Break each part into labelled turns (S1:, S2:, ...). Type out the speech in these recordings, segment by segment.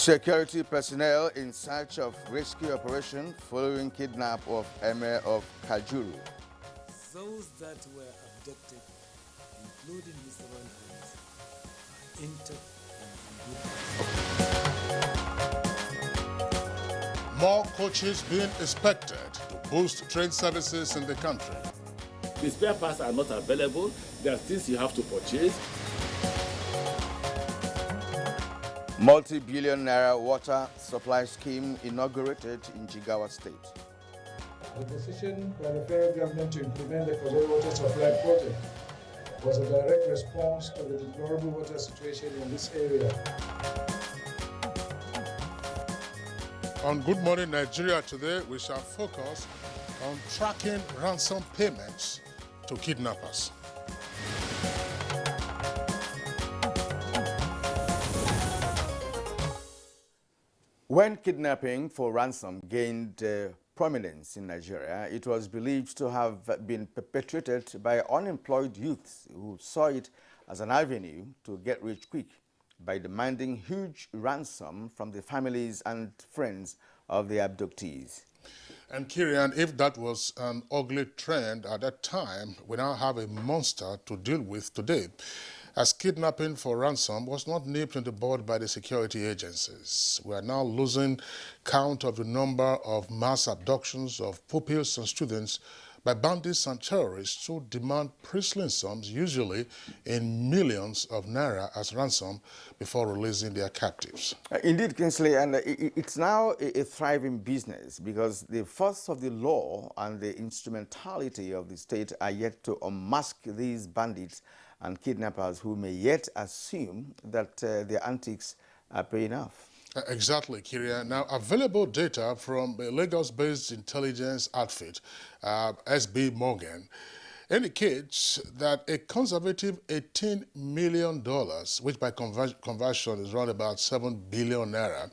S1: Security personnel in search of rescue operation following kidnap of Emir of Kajuru.
S2: Those that were abducted, including his royal highness, are intact and in good health.
S3: More coaches being expected to boost train services in the country.
S4: The spare parts are not available. There are things you have to purchase.
S1: Multi-billion naira water supply scheme inaugurated in Jigawa State.
S5: The decision by the federal government to implement the Kabul water supply project was a direct response to the deplorable water situation in this area.
S3: On Good Morning Nigeria today, we shall focus on tracking ransom payments to kidnappers.
S1: When kidnapping for ransom gained prominence in Nigeria, it was believed to have been perpetrated by unemployed youths who saw it as an avenue to get rich quick by demanding huge ransom from the families and friends of the abductees.
S3: And Kirian, if that was an ugly trend at that time, we now have a monster to deal with today, as kidnapping for ransom was not nipped in the bud by the security agencies. We are now losing count of the number of mass abductions of pupils and students by bandits and terrorists who demand priestly sums, usually in millions of naira as ransom, before releasing their captives.
S1: Indeed, Kingsley, and it's now a thriving business because the force of the law and the instrumentality of the state are yet to unmask these bandits and kidnappers who may yet assume that their antics are paying off.
S3: Exactly, Kiria. Now, available data from a Lagos-based intelligence outfit, SB Morgan, indicates that a conservative $18 million, which by conversion is around about 7 billion naira,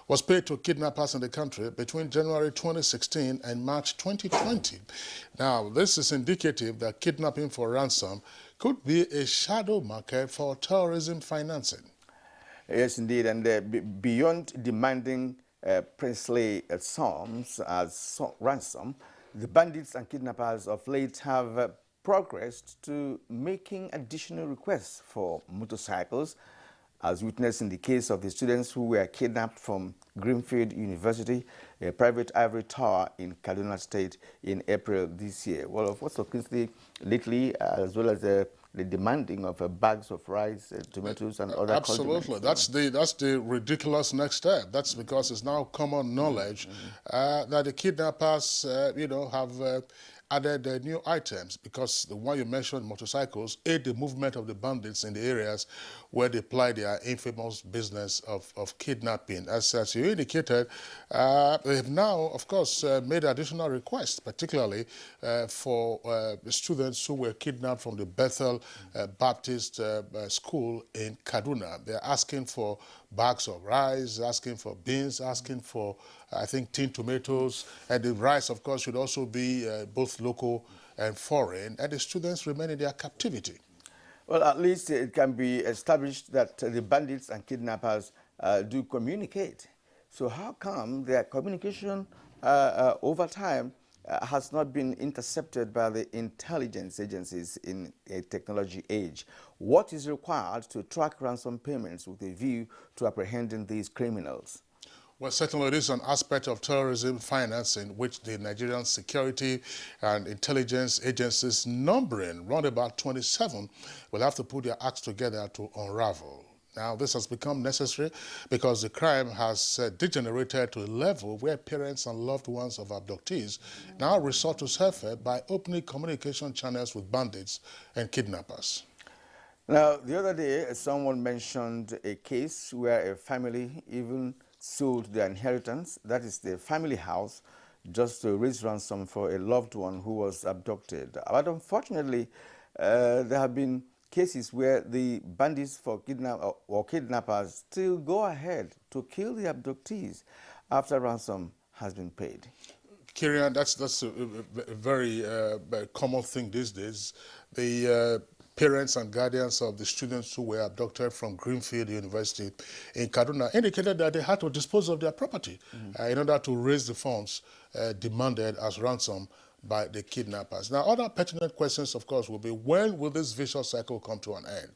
S3: was paid to kidnappers in the country between January 2016 and March 2020. Now, this is indicative that kidnapping for ransom could be a shadow market for terrorism financing.
S1: Yes, indeed, and beyond demanding princely sums as ransom, the bandits and kidnappers of late have progressed to making additional requests for motorcycles, as witnessed in the case of the students who were kidnapped from Greenfield University, a private ivory tower in Kaduna State in April this year. Well, of course, lately, as well as the demanding of bags of rice, tomatoes, and other
S3: Absolutely. That's the ridiculous next step. That's because it's now common knowledge that the kidnappers, have added new items, because the one you mentioned, motorcycles, aid the movement of the bandits in the areas where they ply their infamous business of kidnapping. As you indicated, they have now, of course, made additional requests, particularly for the students who were kidnapped from the Bethel Baptist School in Kaduna. They're asking for bags of rice, asking for beans, asking for, I think, tin tomatoes. And the rice, of course, should also be both local and foreign. And the students remain in their captivity.
S1: Well, at least it can be established that the bandits and kidnappers do communicate. So how come their communication over time has not been intercepted by the intelligence agencies in a technology age? What is required to track ransom payments with a view to apprehending these criminals?
S3: Well, certainly it is an aspect of terrorism financing which the Nigerian security and intelligence agencies, numbering round about 27, will have to put their acts together to unravel. Now, this has become necessary because the crime has degenerated to a level where parents and loved ones of abductees now resort to surfer by opening communication channels with bandits and kidnappers.
S1: Now, the other day, someone mentioned a case where a family even sold their inheritance, that is the family house, just to raise ransom for a loved one who was abducted. But unfortunately, there have been cases where the bandits or kidnappers still go ahead to kill the abductees after ransom has been paid.
S3: Kirian, that's a very common thing these days. The parents and guardians of the students who were abducted from Greenfield University in Kaduna indicated that they had to dispose of their property in order to raise the funds demanded as ransom by the kidnappers. Now, other pertinent questions, of course, will be when will this vicious cycle come to an end?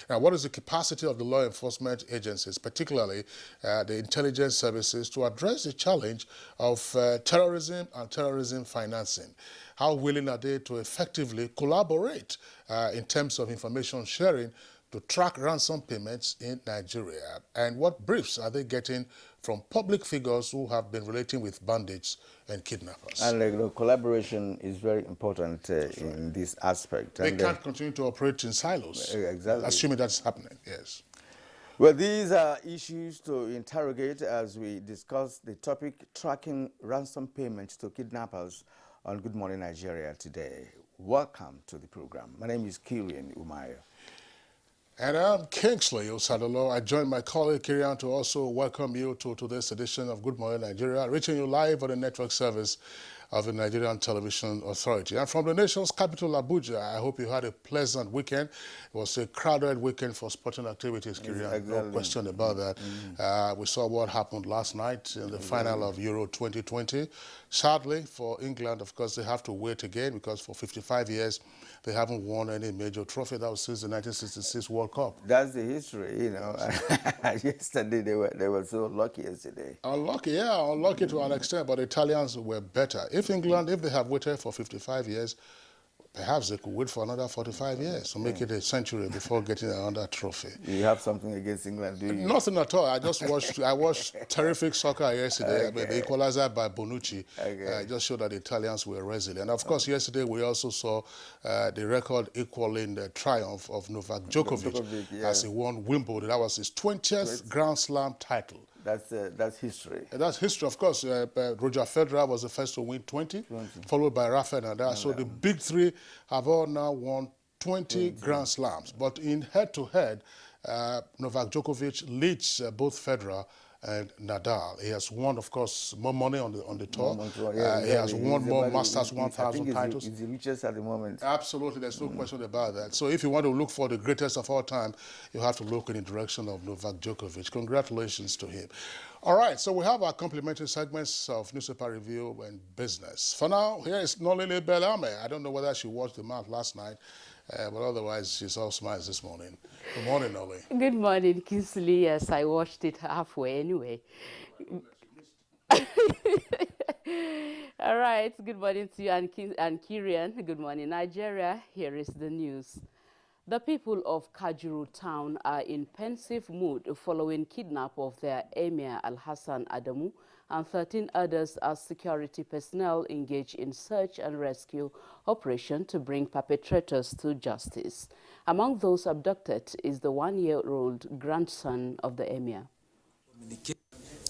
S3: Now, what is the capacity of the law enforcement agencies, particularly the intelligence services, to address the challenge of terrorism and terrorism financing? How willing are they to effectively collaborate in terms of information sharing to track ransom payments in Nigeria? And what briefs are they getting from public figures who have been relating with bandits and kidnappers?
S1: And collaboration is very important in this aspect.
S3: They can't continue to operate in silos,
S1: exactly.
S3: assuming that's happening, yes.
S1: Well, these are issues to interrogate as we discuss the topic tracking ransom payments to kidnappers on Good Morning Nigeria today. Welcome to the program. My name is Kirian Umayo.
S3: And I'm Kingsley Osadolo. I join my colleague Kirian to also welcome you to this edition of Good Morning Nigeria, reaching you live on the network service of the Nigerian Television Authority. And from the nation's capital, Abuja, I hope you had a pleasant weekend. It was a crowded weekend for sporting activities, Kirian. Exactly. No question about that. We saw what happened last night in the final of Euro 2020. Sadly, for England, of course, they have to wait again because for 55 years, they haven't won any major trophy. That was since the 1966 World Cup.
S1: That's the history, you know. Yesterday, they were so lucky yesterday.
S3: Unlucky, yeah, unlucky to an extent, but the Italians were better. If England, if they have waited for 55 years, perhaps they could wait for another 45 years to make it a century before getting another trophy.
S1: You have something against England, do you?
S3: Nothing at all. I watched terrific soccer yesterday. Okay. The equalizer by Bonucci. Okay. Just showed that the Italians were resilient. And of course, yesterday we also saw the record equaling the triumph of Novak Djokovic as he won Wimbledon. That was his 20th Grand Slam title.
S1: That's history.
S3: That's history, of course. Roger Federer was the first to win 20. Followed by Rafael Nadal. So the big three have all now won 20 Grand Slams. But in head-to-head, Novak Djokovic leads both Federer and Nadal. He has won, of course, more money on the tour. He has won more Masters 1000 titles.
S1: He's the richest at the moment.
S3: Absolutely, there's no question about that. So if you want to look for the greatest of all time, you have to look in the direction of Novak Djokovic. Congratulations to him. All right, so we have our complimentary segments of newspaper review and business. For now, here is Nolile Belame. I don't know whether she watched the match last night, but otherwise she's all smiles this morning. Good morning, Nolly.
S6: Good morning, Kingsley. Yes, I watched it halfway anyway. All right, good morning to you and Kirian. Good morning, Nigeria. Here is the news. The people of Kajuru town are in pensive mood following kidnap of their Emir Al-Hassan Adamu and 13 others as security personnel engage in search and rescue operation to bring perpetrators to justice. Among those abducted is the one-year-old grandson of the Emir.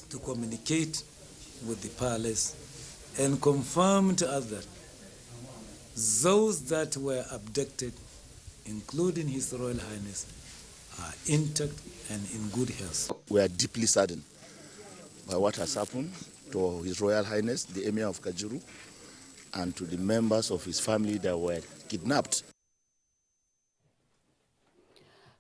S2: To communicate with the palace and confirm to us that those that were abducted, including His Royal Highness, are intact and in good health.
S7: We are deeply saddened by what has happened to His Royal Highness, the Emir of Kajuru, and to the members of his family that were kidnapped.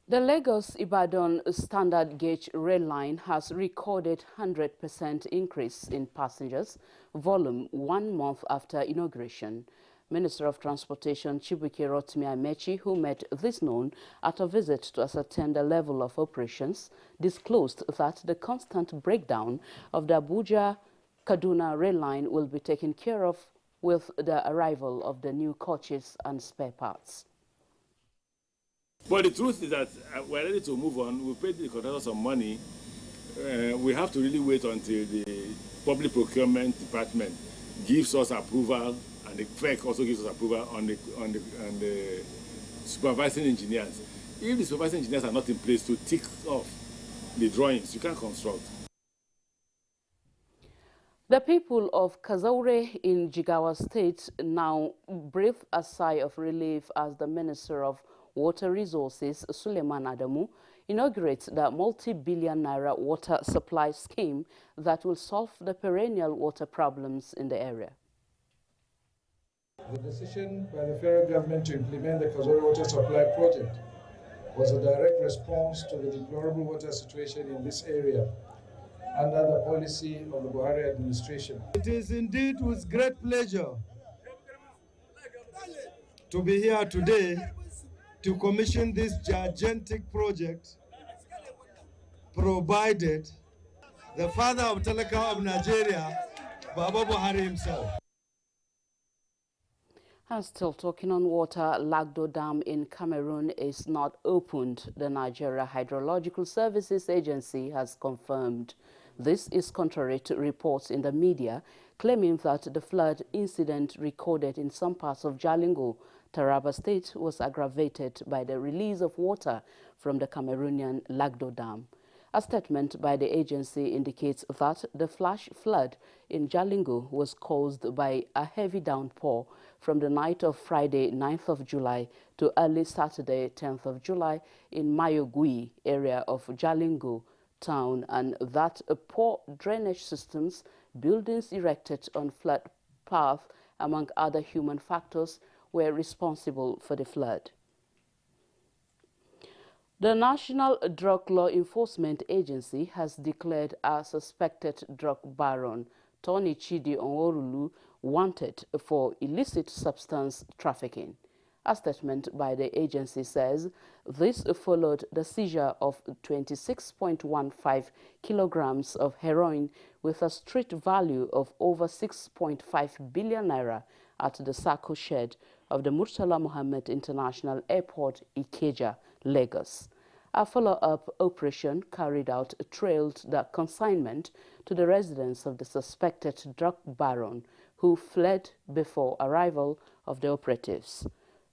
S6: The Lagos-Ibadan standard gauge rail line has recorded 100% increase in passengers volume 1 month after inauguration. Minister of Transportation Chibuike Rotimi Amechi, who made this known at a visit to ascertain the level of operations, disclosed that the constant breakdown of the Abuja-Kaduna rail line will be taken care of with the arrival of the new coaches and spare parts.
S4: But the truth is that we're ready to move on. We've paid the contractor some money. We have to really wait until the Public Procurement Department gives us approval, and the FEC also gives us approval on the supervising engineers. If the supervising engineers are not in place to tick off the drawings, you can't construct.
S6: The people of Kazaure in Jigawa State now breathe a sigh of relief as the Minister of Water Resources, Suleiman Adamu, inaugurates the multi-billion naira water supply scheme that will solve the perennial water problems in the area.
S5: The decision by the federal government to implement the Kazori Water Supply Project was a direct response to the deplorable water situation in this area under the policy of the Buhari administration. It is indeed with great pleasure to be here today to commission this gigantic project, provided the father of telecom of Nigeria, Baba Buhari himself.
S6: And still talking on water, Lagdo Dam in Cameroon is not opened, the Nigeria Hydrological Services Agency has confirmed. This is contrary to reports in the media claiming that the flood incident recorded in some parts of Jalingo, Taraba State, was aggravated by the release of water from the Cameroonian Lagdo Dam. A statement by the agency indicates that the flash flood in Jalingo was caused by a heavy downpour from the night of Friday 9th of July to early Saturday 10th of July in Mayogui area of Jalingo town, and that poor drainage systems, buildings erected on flood path, among other human factors, were responsible for the flood. The National Drug Law Enforcement Agency has declared a suspected drug baron, Tony Chidi Onworulu, wanted for illicit substance trafficking. A statement by the agency says this followed the seizure of 26.15 kilograms of heroin with a street value of over 6.5 billion naira at the Sako shed of the Murtala Mohammed International Airport, Ikeja, Lagos. A follow-up operation carried out trailed the consignment to the residence of the suspected drug baron, who fled before arrival of the operatives.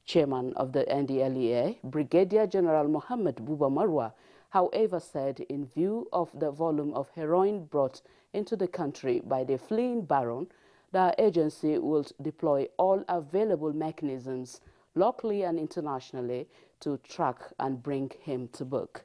S6: Chairman of the NDLEA, Brigadier General Mohammed Buba Marwa, however, said in view of the volume of heroin brought into the country by the fleeing baron, the agency will deploy all available mechanisms, locally and internationally, to track and bring him to book.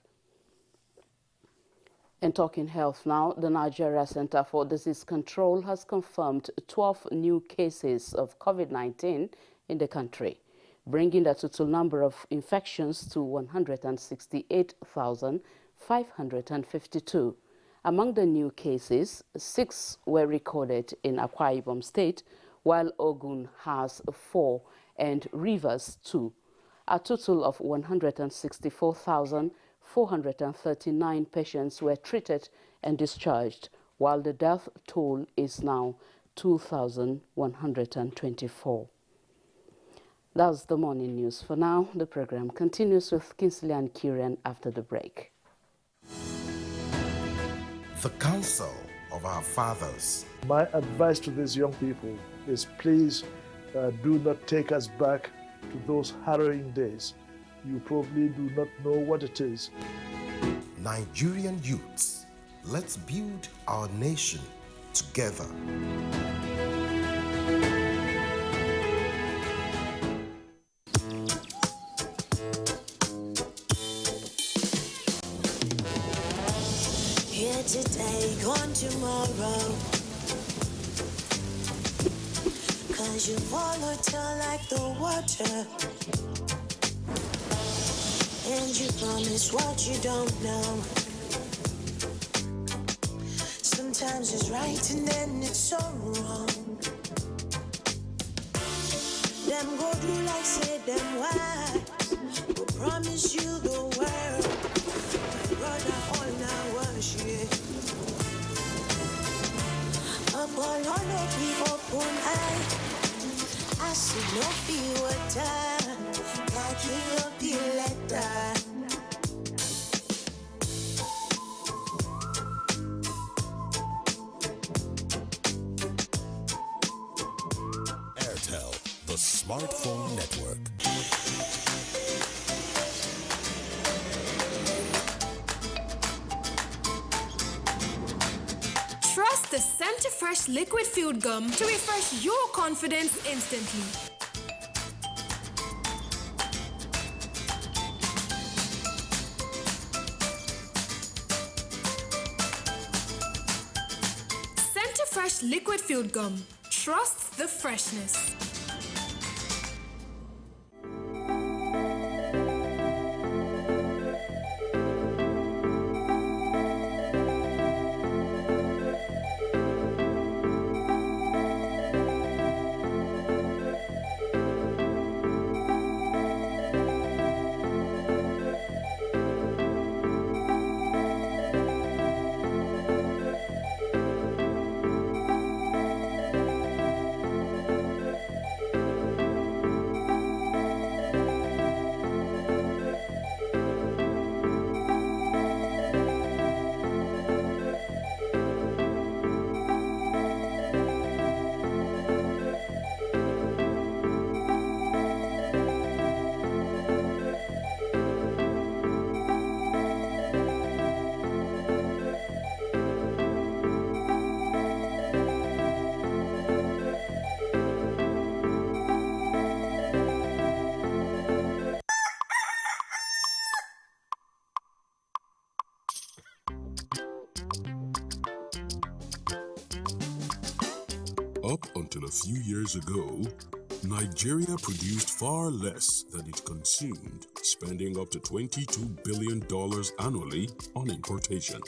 S6: In talking health now, the Nigeria Center for Disease Control has confirmed 12 new cases of COVID-19 in the country, bringing the total number of infections to 168,552. Among the new cases, 6 were recorded in Akwa Ibom State, while Ogun has 4 and Rivers 2. A total of 164,439 patients were treated and discharged, while the death toll is now 2,124. That's the morning news for now. The program continues with Kinsley and Kieran after the break.
S8: The counsel of our fathers.
S9: My advice to these young people is please do not take us back to those harrowing days. You probably do not know what it is.
S8: Nigerian youths, let's build our nation together.
S10: Here today, gone tomorrow. 'Cause you volatile like the water, and you promise what you don't know. Sometimes it's right and then it's so wrong. Them go do like say them wise, will promise you the world. Brother, all now worship. Upon all of the open eye, I see no feel water, like you up the letter.
S8: Airtel, the smartphone network.
S11: Trust the Center Fresh Liquid Food Gum to refresh your confidence instantly. Center Fresh Liquid Food Gum. Trust the freshness.
S12: Up until a few years ago, Nigeria produced far less than it consumed, spending up to $22 billion annually on importation.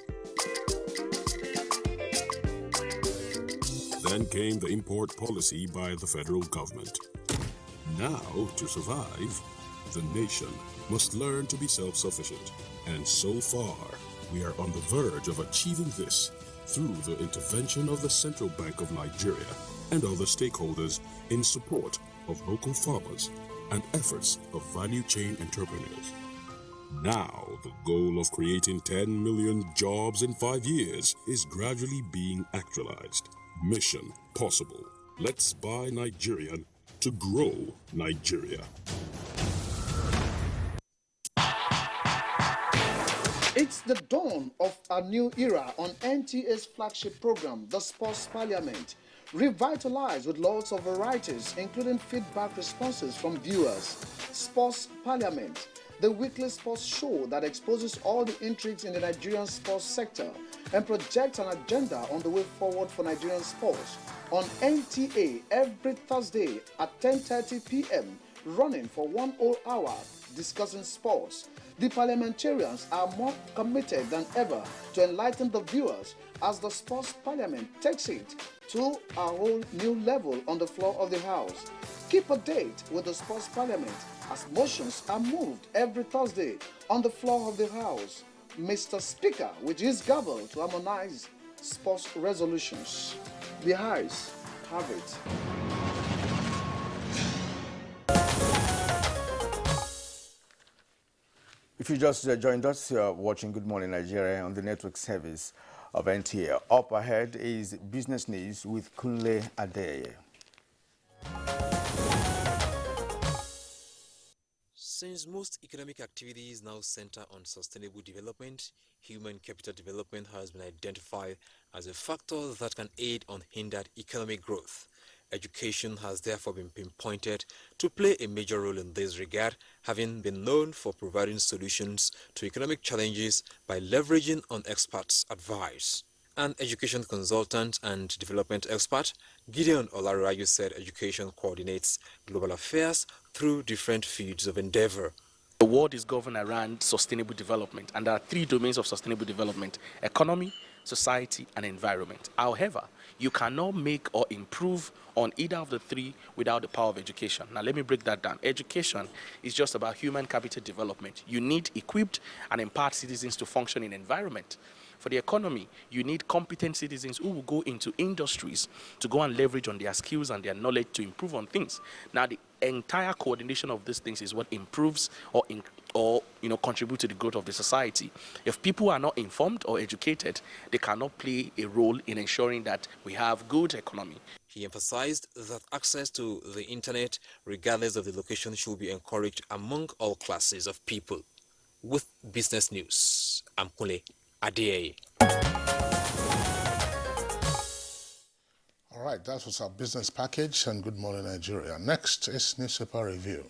S12: Then came the import policy by the federal government. Now, to survive, the nation must learn to be self-sufficient. And so far, we are on the verge of achieving this through the intervention of the Central Bank of Nigeria and other stakeholders in support of local farmers and efforts of value chain entrepreneurs. Now, the goal of creating 10 million jobs in 5 years is gradually being actualized. Mission possible. Let's buy Nigerian to grow Nigeria.
S13: It's the dawn of a new era on NTA's flagship program, the Sports Parliament, revitalized with lots of varieties, including feedback responses from viewers. Sports Parliament, the weekly sports show that exposes all the intrigues in the Nigerian sports sector and projects an agenda on the way forward for Nigerian sports. On NTA every Thursday at 10:30 p.m., running for 1 whole hour, discussing sports. The parliamentarians are more committed than ever to enlighten the viewers as the Sports Parliament takes it to a whole new level on the floor of the House. Keep a date with the Sports Parliament as motions are moved every Thursday on the floor of the House. Mr. Speaker, with his gavel to harmonize sports resolutions. The House have it.
S1: If you just joined us, you're watching Good Morning Nigeria on the network service of NTA. Up ahead is business news with Kunle Adeye.
S14: Since most economic activities now center on sustainable development, human capital development has been identified as a factor that can aid unhindered economic growth. Education has therefore been pinpointed to play a major role in this regard, having been known for providing solutions to economic challenges by leveraging on experts' advice. An education consultant and development expert, Gideon Olarayu said education coordinates global affairs through different fields of endeavor.
S15: The world is governed around sustainable development, and there are 3 domains of sustainable development: economy, society, and environment. However, you cannot make or improve on either of the 3 without the power of education. Now, let me break that down. Education is just about human capital development. You need equipped and empowered citizens to function in environment. For the economy, you need competent citizens who will go into industries to go and leverage on their skills and their knowledge to improve on things. Now, the entire coordination of these things is what improves or contribute to the growth of the society. If people are not informed or educated, they cannot play a role in ensuring that we have good economy.
S14: He emphasized that access to the internet, regardless of the location, should be encouraged among all classes of people. With business news, I'm Kunle Adeye.
S3: All right, that was our business package and Good Morning Nigeria. Next is newspaper review.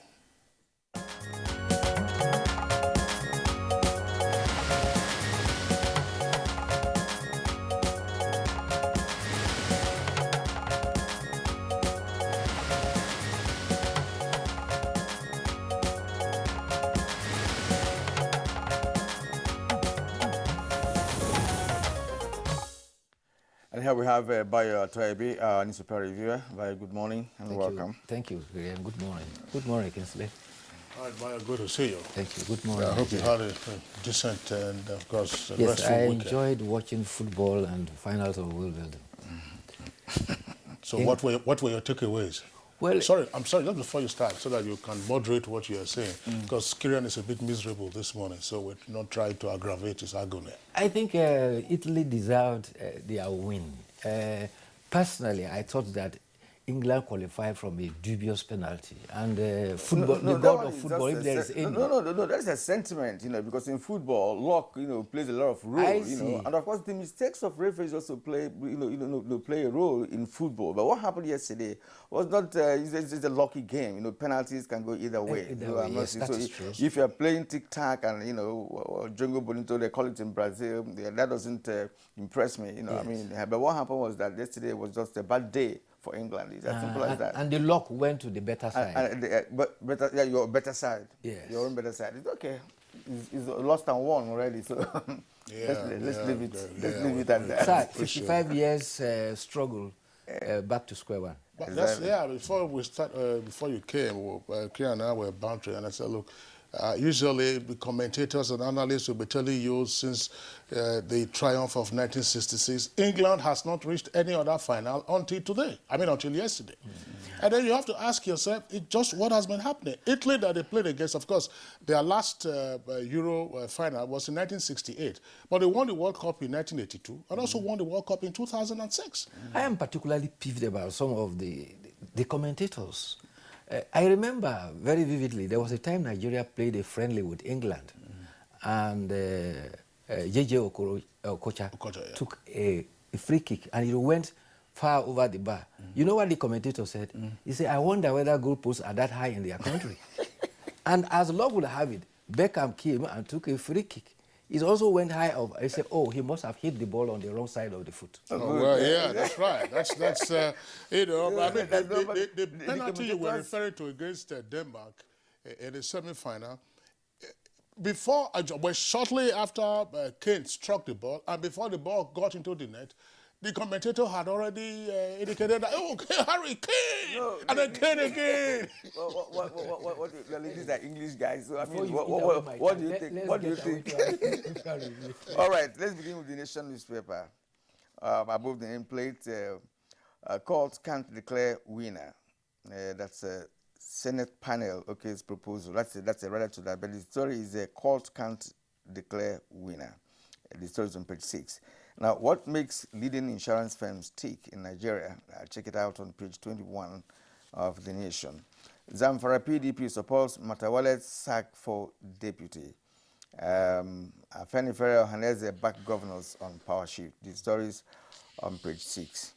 S1: And here we have Bayo Ataibi, our newspaper reviewer. Bayo, good morning and welcome.
S16: Thank you, Graham. Good morning. Good morning, Kinsley.
S3: All right, Bayo, good to see you.
S16: Thank you. Good morning.
S3: I hope you had a decent and, of course,
S16: yes,
S3: restful
S16: I
S3: weekend.
S16: enjoyed watching football and finals of Wimbledon.
S3: So what were your takeaways?
S16: Well,
S3: I'm sorry, just before you start, so that you can moderate what you are saying, because Kyrian is a bit miserable this morning, so we're not trying to aggravate his agony.
S16: I think Italy deserved their win. Personally, I thought that England qualified from a dubious penalty, and football, the god of football, if there is any.
S1: No, that's a sentiment, because in football, luck, plays a lot of role, and of course the mistakes of referees also play, play a role in football. But what happened yesterday was not, it's a lucky game, penalties can go either way.
S16: Yes, that is true.
S1: If you're playing tic-tac and, Jungle Bonito, they call it in Brazil, that doesn't impress me,
S16: Yes.
S1: But what happened was that yesterday was just a bad day for England. It's as simple as that.
S16: And the luck went to the better side.
S1: But better, yeah, your better side.
S16: Yes.
S1: Your own better side. It's okay. It's lost and won already. So let's leave it. Let's leave it at that.
S16: Sir, 55 years struggle, back to square one.
S3: But that's, before we start, before you came, Kira and I were bantering, and I said, look, usually the commentators and analysts will be telling you since the triumph of 1966, England has not reached any other final until today. I mean, until yesterday. And then you have to ask yourself, just what has been happening? Italy that they played against, of course, their last Euro final was in 1968. But they won the World Cup in 1982 and also won the World Cup in 2006.
S16: I am particularly peeved about some of the commentators. I remember very vividly, there was a time Nigeria played a friendly with England, and J.J. Okocha took a free kick, and it went far over the bar. You know what the commentator said? He said, I wonder whether goalposts are that high in their country. And as luck would have it, Beckham came and took a free kick. It also went high over. I said, oh, he must have hit the ball on the wrong side of the foot.
S3: Oh, well, yeah, that's right. That's you know, I mean, the penalty you were referring to against Denmark in the semi-final, shortly after Kane struck the ball, and before the ball got into the net, the commentator had already indicated that, oh, Harry Kane! No, and then Kane again!
S1: These are English guys, so I mean, what do you think? What do you think? All right, let's begin with the Nation newspaper. Above the nameplate, court can't declare winner. That's a Senate panel, its proposal. That's a rather to that, but the story is a court can't declare winner. The story is on page 6. Now, what makes leading insurance firms tick in Nigeria? Check it out on page 21 of the Nation. Zamfara PDP supports Matawale's sack for deputy. Afenifere Ohaneze back governors on power shift. The stories on page 6.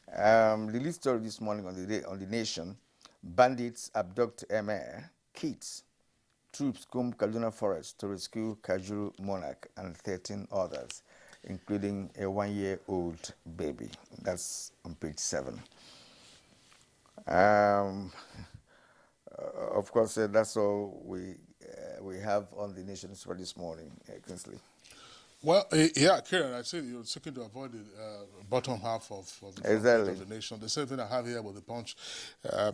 S1: The lead story this morning on the Nation: bandits abduct Emir, kids. Troops comb Kaduna forest to rescue Kajuru monarch and 13 others, including a 1-year-old baby. That's on page 7. Of course, that's all we have on the Nation for this morning, Kingsley.
S3: Well, yeah, Kieran, I said you're seeking to avoid the bottom half of the Nation. The same thing I have here with the Punch.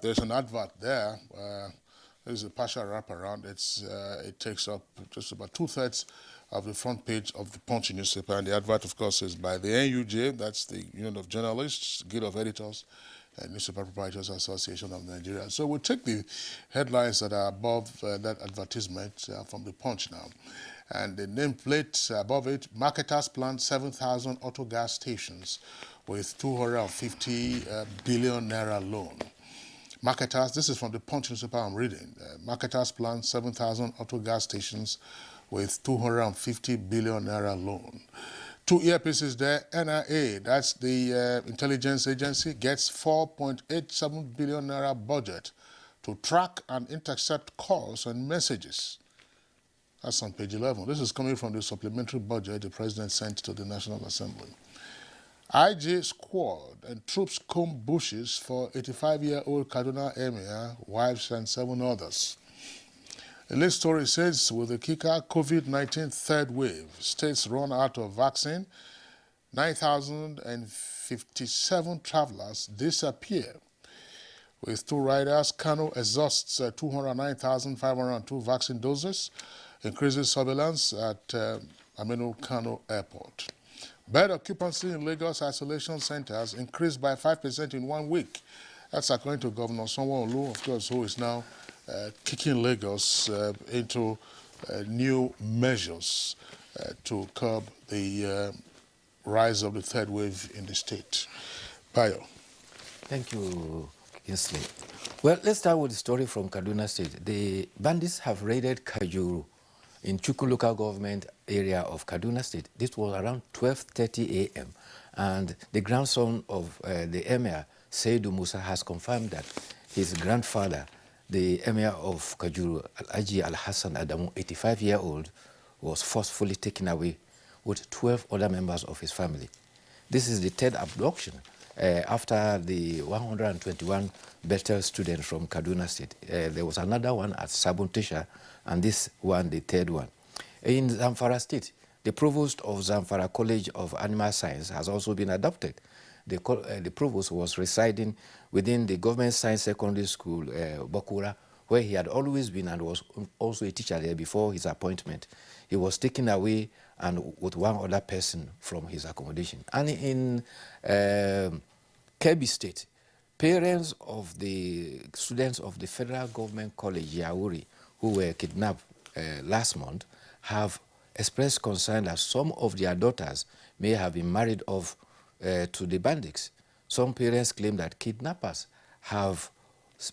S3: There's an advert there. There's a partial wraparound. It takes up just about 2/3 of the front page of the Punch newspaper, and the advert, of course, is by the NUJ, that's the Union of Journalists, Guild of Editors, and Newspaper Proprietors Association of Nigeria. So we'll take the headlines that are above that advertisement from the Punch now. And the nameplate above it: marketers plan 7,000 auto gas stations with 250 billion naira loan. Marketers, this is from the Punch newspaper I'm reading. Marketers plan 7,000 auto gas stations with 250 billion naira loan. 2 earpieces there. NIA, that's the intelligence agency, gets 4.87 billion naira budget to track and intercept calls and messages. That's on page 11. This is coming from the supplementary budget the president sent to the National Assembly. IG squad and troops comb bushes for 85-year-old Kaduna Emir, wives and 7 others. The lead story says, with the kicker, COVID-19 third wave, states run out of vaccine, 9,057 travelers disappear. With 2 riders, Kano exhausts 209,502 vaccine doses, increases surveillance at Aminu Kano Airport. Bed occupancy in Lagos isolation centers increased by 5% in 1 week. That's according to Governor Sanwo-Olu, of course, who is now kicking Lagos into new measures to curb the rise of the third wave in the state. Bayo.
S16: Thank you, Kingsley. Well, let's start with the story from Kaduna State. The bandits have raided Kajuru in Chuku local government area of Kaduna State. This was around 12:30 a.m. And the grandson of the Emir, Seidu Musa, has confirmed that his grandfather, the Emir of Kajuru, Al-Aji Al-Hassan Adamu, 85-year-old, was forcefully taken away with 12 other members of his family. This is the third abduction after the 121 better students from Kaduna State. There was another one at Sabuntesha, and this one, the third one. In Zamfara State, the provost of Zamfara College of Animal Science has also been adopted. The provost was residing within the government science secondary school, Bakura, where he had always been and was also a teacher there before his appointment. He was taken away and with one other person from his accommodation. And in Kebbi State, parents of the students of the Federal Government College, Yauri, who were kidnapped last month, have expressed concern that some of their daughters may have been married off to the bandits. Some parents claim that kidnappers have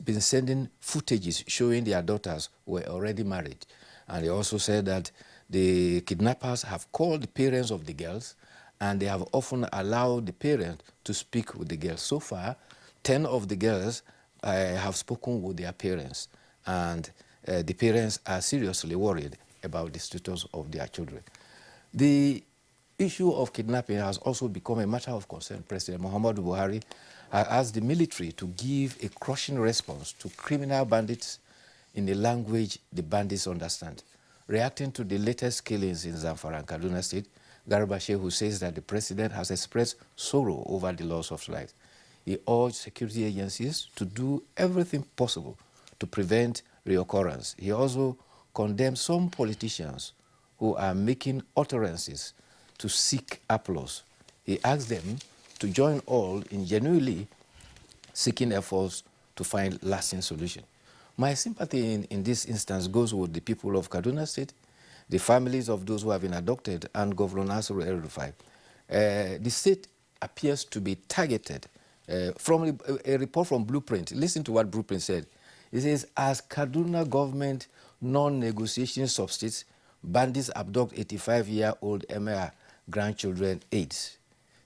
S16: been sending footages showing their daughters were already married. And they also said that the kidnappers have called the parents of the girls, and they have often allowed the parents to speak with the girls. So far, 10 of the girls have spoken with their parents, and the parents are seriously worried about the status of their children. The issue of kidnapping has also become a matter of concern. President Muhammadu Buhari asked the military to give a crushing response to criminal bandits in a language the bandits understand. Reacting to the latest killings in Zamfara and Kaduna State, Garba Shehu says that the president has expressed sorrow over the loss of lives. He urged security agencies to do everything possible to prevent reoccurrence. He also condemned some politicians who are making utterances to seek applause. He asked them to join all in genuinely seeking efforts to find lasting solution. My sympathy in this instance goes with the people of Kaduna State, the families of those who have been adopted, and Governor Nasiru El-Rufai. The state appears to be targeted. From a report from Blueprint, listen to what Blueprint said. It says, as Kaduna government non-negotiation substitutes, bandits abduct 85-year-old Emir grandchildren aides.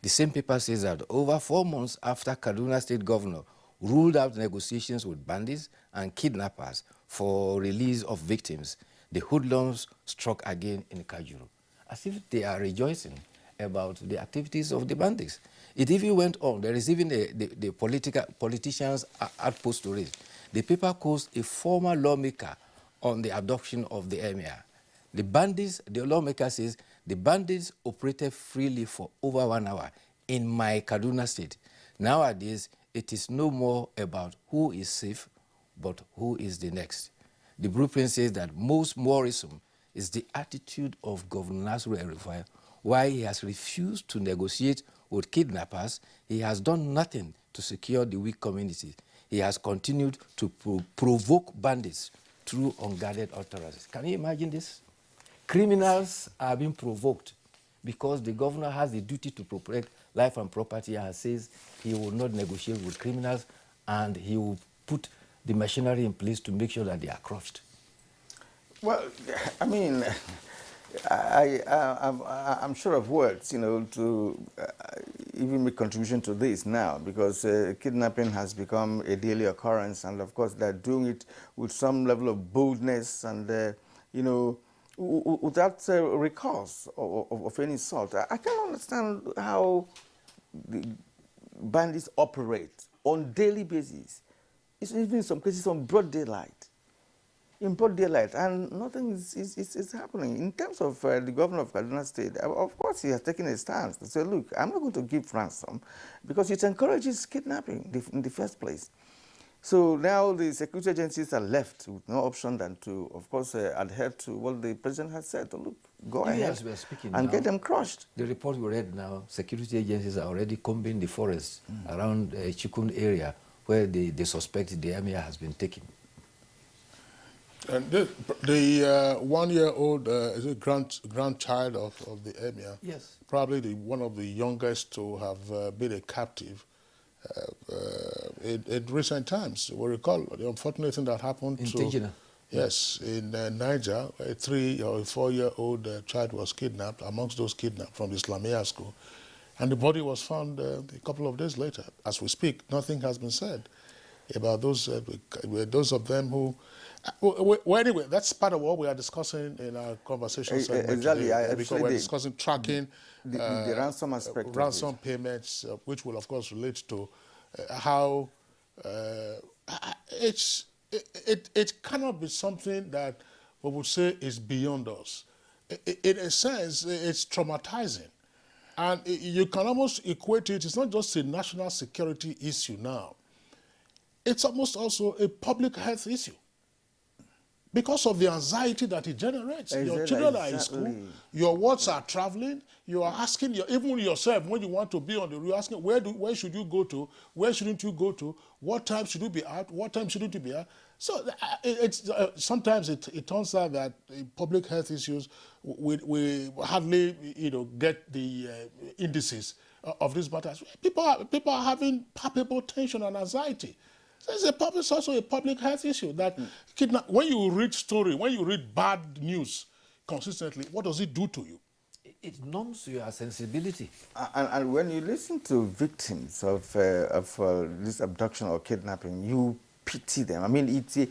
S16: The same paper says that over 4 months after Kaduna State Governor ruled out negotiations with bandits and kidnappers for release of victims, the hoodlums struck again in Kajuru, as if they are rejoicing about the activities of the bandits. It even went on. There is even the politicians' outpost to it. The paper quotes a former lawmaker on the adoption of the emir. The bandits, the lawmaker says, the bandits operated freely for over 1 hour in my Kaduna State. Nowadays, it is no more about who is safe, but who is the next. The blueprint says that most worrisome is the attitude of Governor Nasiru El-Rufai. Why he has refused to negotiate with kidnappers, he has done nothing to secure the weak communities. He has continued to provoke bandits through unguarded utterances. Can you imagine this? Criminals are being provoked because the governor has the duty to protect life and property and says he will not negotiate with criminals and he will put the machinery in place to make sure that they are crushed.
S1: Well, I mean, I'm short of words, you know, to even make contribution to this now, because kidnapping has become a daily occurrence, and of course they're doing it with some level of boldness and, you know, without recourse of any sort. I can't understand how the bandits operate on daily basis. It's even in some cases on broad daylight. In broad daylight, and nothing is happening. In terms of the governor of Kaduna State, of course he has taken a stance to say, look, I'm not going to give ransom because it encourages kidnapping in the first place. So now the security agencies are left with no option than to, of course, adhere to what the president has said. Look, go ahead and get them crushed.
S16: The report we read now, security agencies are already combing the forest around Chikun area where they suspect the emir has been taken.
S3: And the 1-year-old is a grandchild of the emir.
S16: Yes.
S3: Probably one of the youngest to have been a captive in recent times. We recall the unfortunate thing that happened
S16: in
S3: to
S16: Tejina.
S3: Yes, in Niger, a 3 or 4-year-old child was kidnapped, amongst those kidnapped from the Islamia school, and the body was found a couple of days later. As we speak, nothing has been said about those of them who Well, anyway, that's part of what we are discussing in our conversation segment
S1: exactly.
S3: today, because we're discussing tracking
S1: the ransom aspect
S3: ransom
S1: of it.
S3: payments, which will of course relate to how it cannot be something that we would say is beyond us. In a sense, it's traumatizing. And you can almost equate it, it's not just a national security issue now. It's almost also a public health issue because of the anxiety that it generates. Your children are in school, your wards are traveling, you are asking, even yourself, when you want to be on the road, you're asking, where should you go to? Where shouldn't you go to? What time should you be out? What time shouldn't you be out? So sometimes it turns out that public health issues, we hardly get the indices of these matters. People are having palpable tension and anxiety. So it's also a public health issue that when you read story, when you read bad news consistently, what does it do to you?
S16: It numbs your sensibility.
S1: And when you listen to victims of this abduction or kidnapping, you pity them. I mean, it's a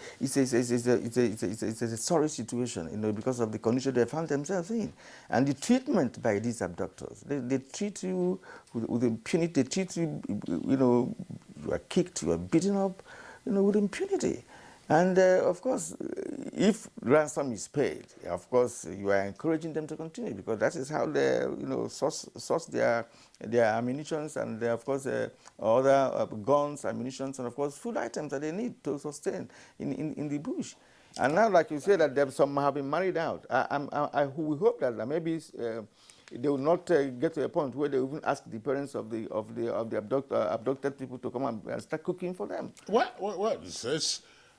S1: sorry situation, because of the condition they found themselves in, and the treatment by these abductors. They treat you with impunity. They treat you, you are kicked, you are beaten up, with impunity. And of course, if ransom is paid, of course, you are encouraging them to continue, because that is how they, source their ammunitions and, of course, other guns, ammunitions, and, of course, food items that they need to sustain in the bush. And now, like you said, that some have been married out. We hope that maybe they will not get to a point where they even ask the parents of the abducted people to come and start cooking for them.
S3: Well,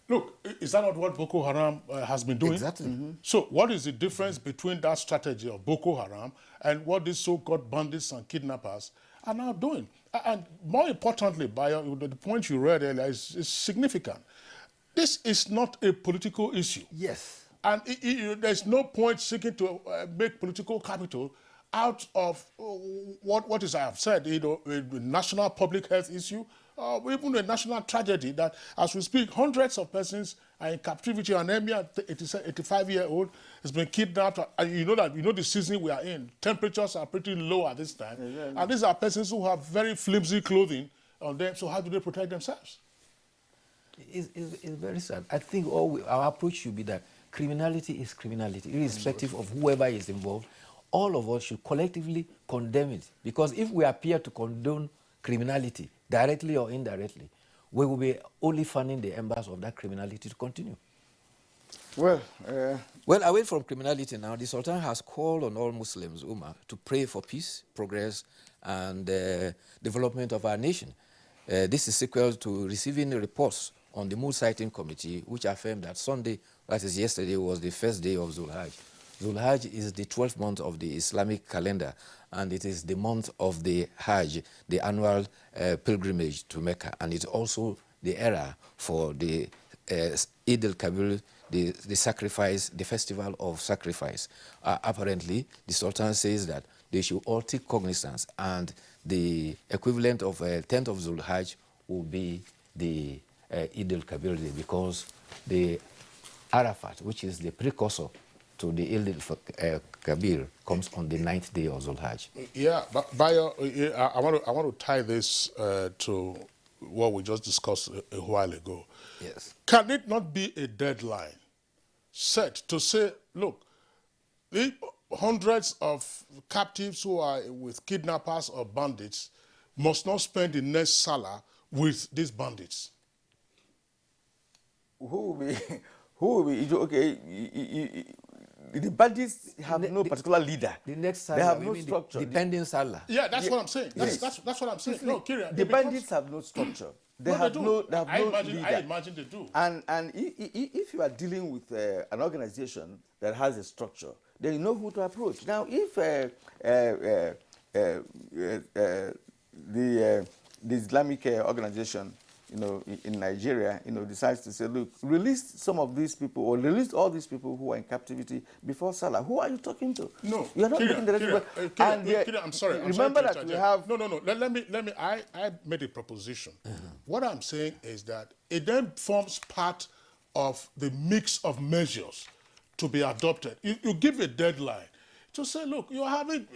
S3: look, is that not what Boko Haram has been doing?
S16: Exactly.
S3: Mm-hmm. So what is the difference between that strategy of Boko Haram and what these so-called bandits and kidnappers are now doing? And more importantly, the point you read earlier is significant. This is not a political issue.
S16: Yes.
S3: And there's no point seeking to make political capital out of what is I have said, a national public health issue, even a national tragedy that, as we speak, hundreds of persons are in captivity. An emir, 85-year-old, has been kidnapped. And you know the season we are in. Temperatures are pretty low at this time. Exactly. And these are persons who have very flimsy clothing on them. So how do they protect themselves?
S16: It's very sad. I think our approach should be that criminality is criminality, irrespective of whoever is involved. All of us should collectively condemn it. Because if we appear to condone criminality, directly or indirectly, we will be only fanning the embers of that criminality to continue.
S1: Well,
S16: away from criminality now, the Sultan has called on all Muslims, to pray for peace, progress, and development of our nation. This is sequel to receiving reports on the Mood Sighting Committee, which affirmed that Sunday, that is yesterday, was the first day of Zulhaj. Zulhaj is the 12th month of the Islamic calendar, and it is the month of the Hajj, the annual pilgrimage to Mecca, and it's also the era for the Eid al-Kabir, the sacrifice, the festival of sacrifice. Apparently, the Sultan says that they should all take cognizance, and the equivalent of 10th of Zulhaj will be the Eid al-Kabir day, because the Arafat, which is the precursor to the Eid al-Kabir, comes on the 9th day of Zulhaj.
S3: Yeah, but Bayo, I want to tie this to what we just discussed a while ago.
S16: Yes.
S3: Can it not be a deadline set to say, look, the hundreds of captives who are with kidnappers or bandits must not spend the next Salah with these bandits?
S1: Who will be, okay, the bandits have no particular leader.
S16: The next Salah,
S1: they have no structure.
S16: Depending Salah.
S3: Yeah, that's what I'm saying. That's what I'm saying. No, Kyria,
S1: the bandits have no structure. They have no leader.
S3: I imagine they do.
S1: And if you are dealing with an organization that has a structure, then you know who to approach. Now, if the Islamic organization, in Nigeria, decides to say, look, release some of these people, or release all these people who are in captivity before Salah. Who are you talking to?
S3: No,
S1: you are not making the right.
S3: I'm sorry.
S1: Remember that we have.
S3: No. Let me. I made a proposition. What I'm saying is that it then forms part of the mix of measures to be adopted. You give a deadline to say, look, you're having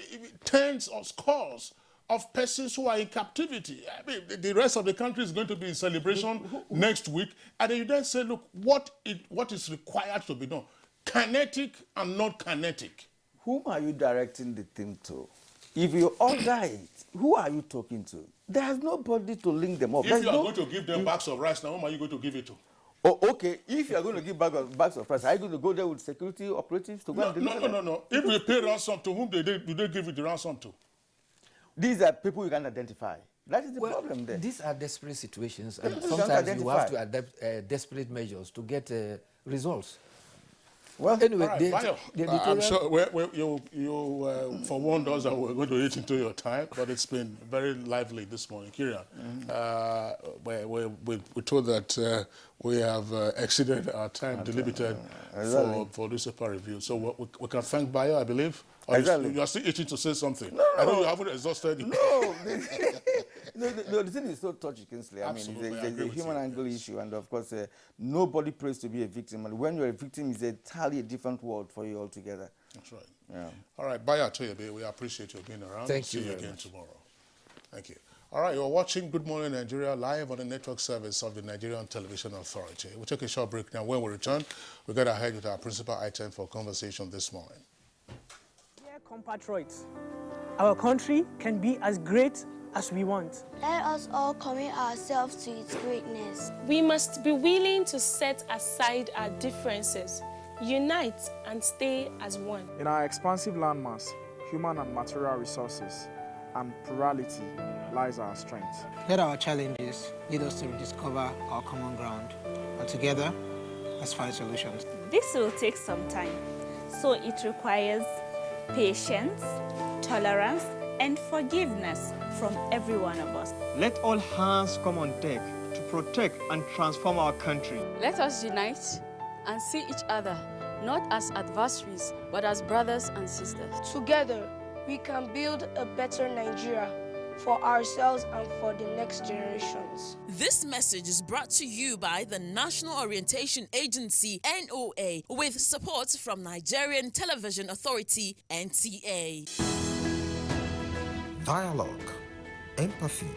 S3: tens or scores of persons who are in captivity. I mean, the rest of the country is going to be in celebration next week. And then you then say, look, what is required to be done? Kinetic and not kinetic.
S1: Whom are you directing the thing to? If you order it, who are you talking to? There's nobody to link them up.
S3: If you are going to give them bags of rice, now whom are you going to give it to?
S1: Oh, okay. If you are going to give bags of rice, are you going to go there with security operatives to go and deliver them?
S3: No. If you pay ransom, to whom do they give it the ransom to?
S1: These are people you can identify. That is the problem there.
S16: These are desperate situations, and sometimes you have to adapt desperate measures to get results. Well, anyway,
S3: I'm sure you forewarned us that we're going to eat into your time, but it's been very lively this morning. Kieran, we're told that we have exceeded our time delimited for this paper review. So we can thank Bayo, I believe.
S1: Exactly.
S3: You are still itching to say something.
S1: No.
S3: I know you haven't exhausted it.
S1: No, the thing is so touchy, Kingsley. I mean, it's a human angle issue, and of course, nobody prays to be a victim. And when you're a victim, it's entirely a different world for you altogether.
S3: That's right.
S1: Yeah.
S3: All right, Bayo Toyebe, we appreciate you being around.
S16: Thank you.
S3: See you again tomorrow. Thank you. All right, you're watching Good Morning Nigeria live on the network service of the Nigerian Television Authority. We'll take a short break now. When we return, we'll get ahead with our principal item for conversation this morning.
S17: Dear compatriots, our country can be as great as we want.
S18: Let us all commit ourselves to its greatness.
S19: We must be willing to set aside our differences, unite and stay as one.
S20: In our expansive landmass, human and material resources, and plurality lies our strength.
S21: Let our challenges lead us to rediscover our common ground, and together, let's find solutions.
S22: This will take some time, so it requires patience, tolerance, and forgiveness from every one of us.
S23: Let all hands come on deck to protect and transform our country.
S24: Let us unite and see each other not as adversaries, but as brothers and sisters.
S18: Together, we can build a better Nigeria for ourselves and for the next generations.
S25: This message is brought to you by the National Orientation Agency, NOA, with support from Nigerian Television Authority, NTA.
S8: Dialogue, empathy,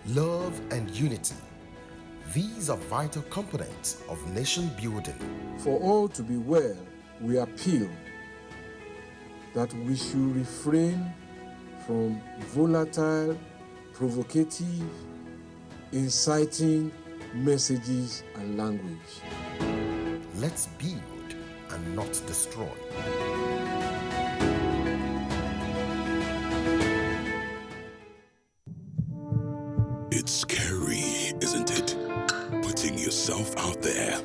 S8: love, and unity. These are vital components of nation building.
S26: For all to be well, we appeal that we should refrain from volatile, provocative, inciting messages and language.
S8: Let's build and not destroy.
S12: It's scary, isn't it? Putting yourself out there,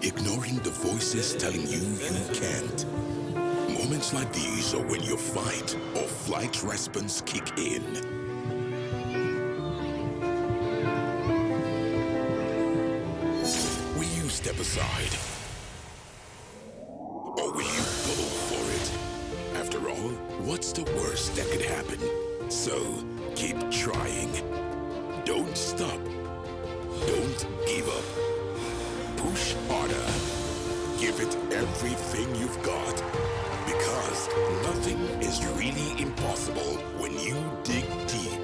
S12: ignoring the voices telling you can't. Moments like these are when your fight or flight response kick in. Will you step aside? Or will you go for it? After all, what's the worst that could happen? So, keep trying. Don't stop. Don't give up. Push harder. Give it everything you've got. Because nothing is really impossible when you dig deep.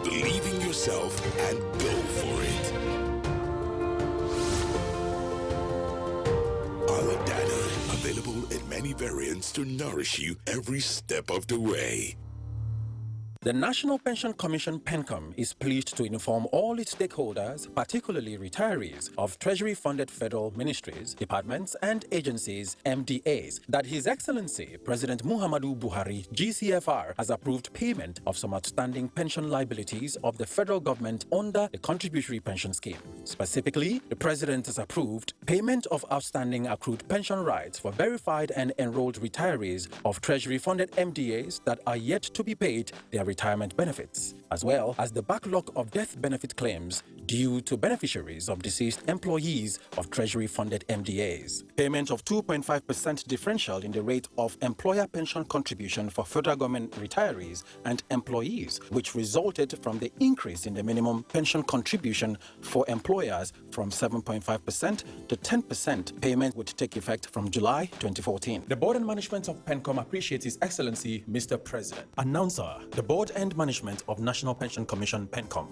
S12: Believe in yourself and go for it. Aladana, available in many variants to nourish you every step of the way.
S27: The National Pension Commission PENCOM is pleased to inform all its stakeholders, particularly retirees of Treasury-funded federal ministries, departments and agencies, MDAs, that His Excellency President Muhammadu Buhari, GCFR, has approved payment of some outstanding pension liabilities of the federal government under the Contributory Pension Scheme. Specifically, the President has approved payment of outstanding accrued pension rights for verified and enrolled retirees of Treasury-funded MDAs that are yet to be paid their retirement benefits, as well as the backlog of death benefit claims due to beneficiaries of deceased employees of Treasury-funded MDAs. Payment of 2.5% differential in the rate of employer pension contribution for federal government retirees and employees, which resulted from the increase in the minimum pension contribution for employers from 7.5% to 10%. Payment would take effect from July 2014. The board and management of PENCOM appreciates His Excellency, Mr. President. Announcer, the board and management of National Pension Commission, PENCOM.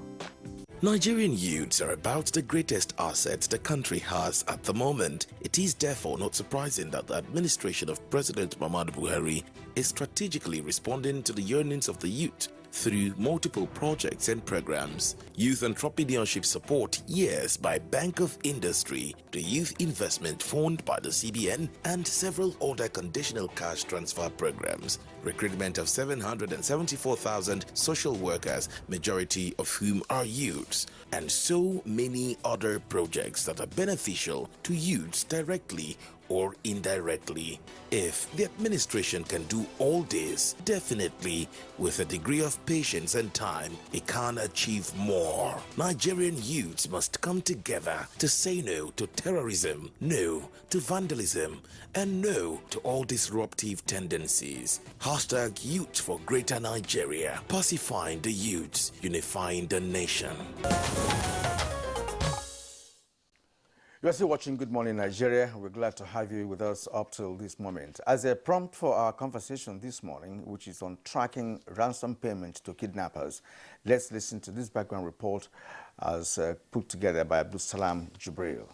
S2: Nigerian youths are about the greatest assets the country has at the moment. It is therefore not surprising that the administration of President Muhammadu Buhari is strategically responding to the yearnings of the youth through multiple projects and programs. Youth entrepreneurship support years by Bank of Industry, the Youth Investment Fund by the CBN, and several other conditional cash transfer programs. Recruitment of 774,000 social workers, majority of whom are youths, and so many other projects that are beneficial to youths directly or indirectly. If the administration can do all this, definitely with a degree of patience and time, it can achieve more. Nigerian youths must come together to say no to terrorism, no to vandalism, and no to all disruptive tendencies. Hashtag Youth for Greater Nigeria. Pacifying the youths, unifying the nation.
S1: You are still watching Good Morning Nigeria. We're glad to have you with us up till this moment. As a prompt for our conversation this morning, which is on tracking ransom payment to kidnappers, let's listen to this background report as put together by Abdul Salam Jubril.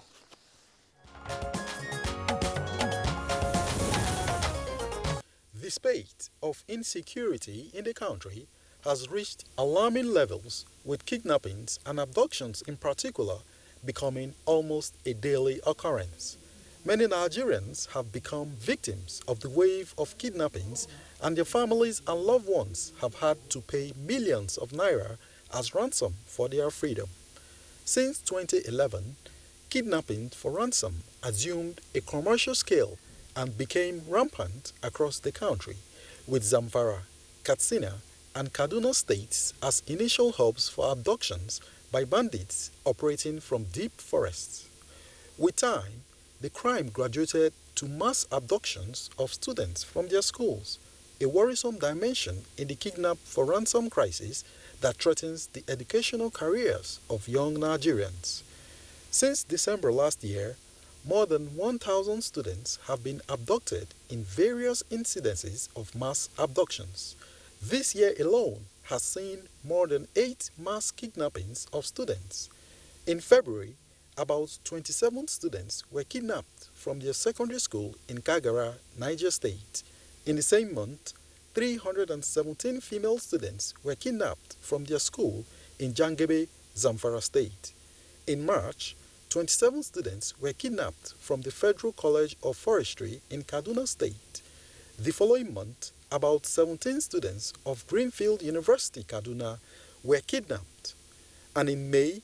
S4: The spate of insecurity in the country has reached alarming levels, with kidnappings and abductions in particular becoming almost a daily occurrence. Many Nigerians have become victims of the wave of kidnappings, and their families and loved ones have had to pay millions of naira as ransom for their freedom. Since 2011, kidnapping for ransom assumed a commercial scale and became rampant across the country, with Zamfara, Katsina, and Kaduna states as initial hubs for abductions by bandits operating from deep forests. With time, the crime graduated to mass abductions of students from their schools, a worrisome dimension in the kidnap for ransom crisis that threatens the educational careers of young Nigerians. Since December last year, more than 1,000 students have been abducted in various incidences of mass abductions. This year alone has seen more than 8 mass kidnappings of students. In February, about 27 students were kidnapped from their secondary school in Kagara, Niger State. In the same month, 317 female students were kidnapped from their school in Jangebe, Zamfara State. In March, 27 students were kidnapped from the Federal College of Forestry in Kaduna State. The following month, about 17 students of Greenfield University, Kaduna, were kidnapped. And in May,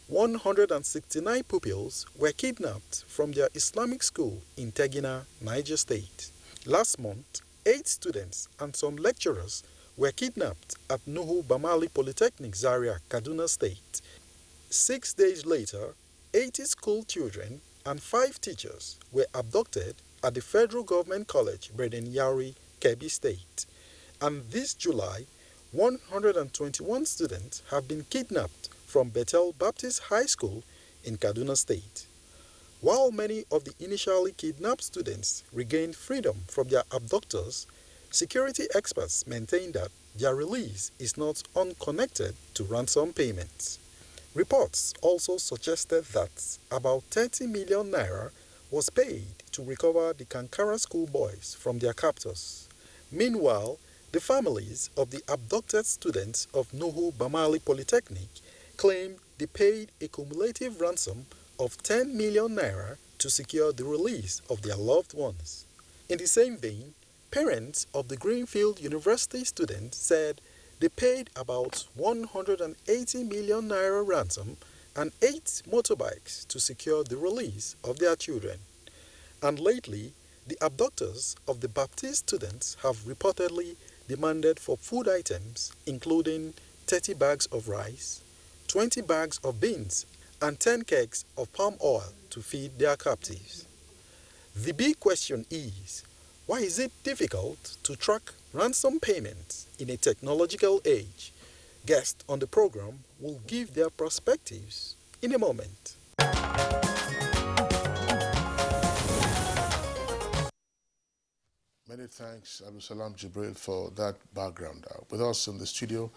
S4: 169 pupils were kidnapped from their Islamic school in Tegina, Niger State. Last month, 8 students and some lecturers were kidnapped at Nuhu Bamali Polytechnic, Zaria, Kaduna State. 6 days later, 80 school children and 5 teachers were abducted at the Federal Government College, Breden Yauri, Kebbi State. And this July, 121 students have been kidnapped from Bethel Baptist High School in Kaduna State. While many of the initially kidnapped students regained freedom from their abductors, security experts maintain that their release is not unconnected to ransom payments. Reports also suggested that about 30 million naira was paid to recover the Kankara schoolboys from their captors. Meanwhile, the families of the abducted students of Nuhu Bamali Polytechnic claimed they paid a cumulative ransom of 10 million naira to secure the release of their loved ones. In the same vein, parents of the Greenfield University students said they paid about 180 million naira ransom and 8 motorbikes to secure the release of their children. And lately, the abductors of the Baptist students have reportedly demanded for food items, including 30 bags of rice, 20 bags of beans and 10 kegs of palm oil to feed their captives. The big question is, why is it difficult to track ransom payments in a technological age? Guests on the program will give their perspectives in a moment.
S3: Many thanks, Abu Salam Jibril, for that background. With us in the studio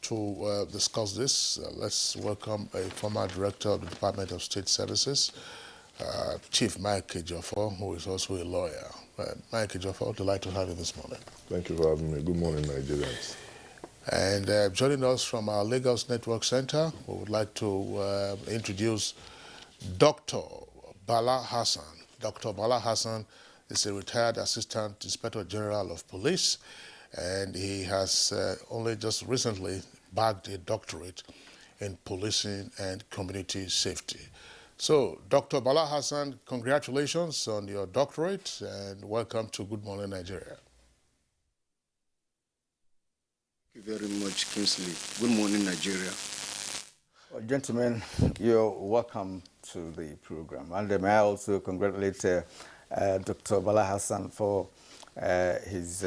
S3: to discuss this, let's welcome a former director of the Department of State Services, Chief Mike Ejiofor, who is also a lawyer. Mike Ejiofor, delighted to have you this morning.
S5: Thank you for having me. Good morning, Nigerians.
S3: And joining us from our Lagos Network Center, we would like to introduce Dr. Bala Hassan. Dr. Bala Hassan is a retired Assistant Inspector General of Police, and he has only just recently bagged a doctorate in policing and community safety. So, Dr. Bala Hassan, congratulations on your doctorate and welcome to Good Morning Nigeria.
S6: Thank you very much, Kingsley. Good morning, Nigeria.
S1: Well, gentlemen, you're welcome to the program. And may I also congratulate Dr. Bala Hassan for his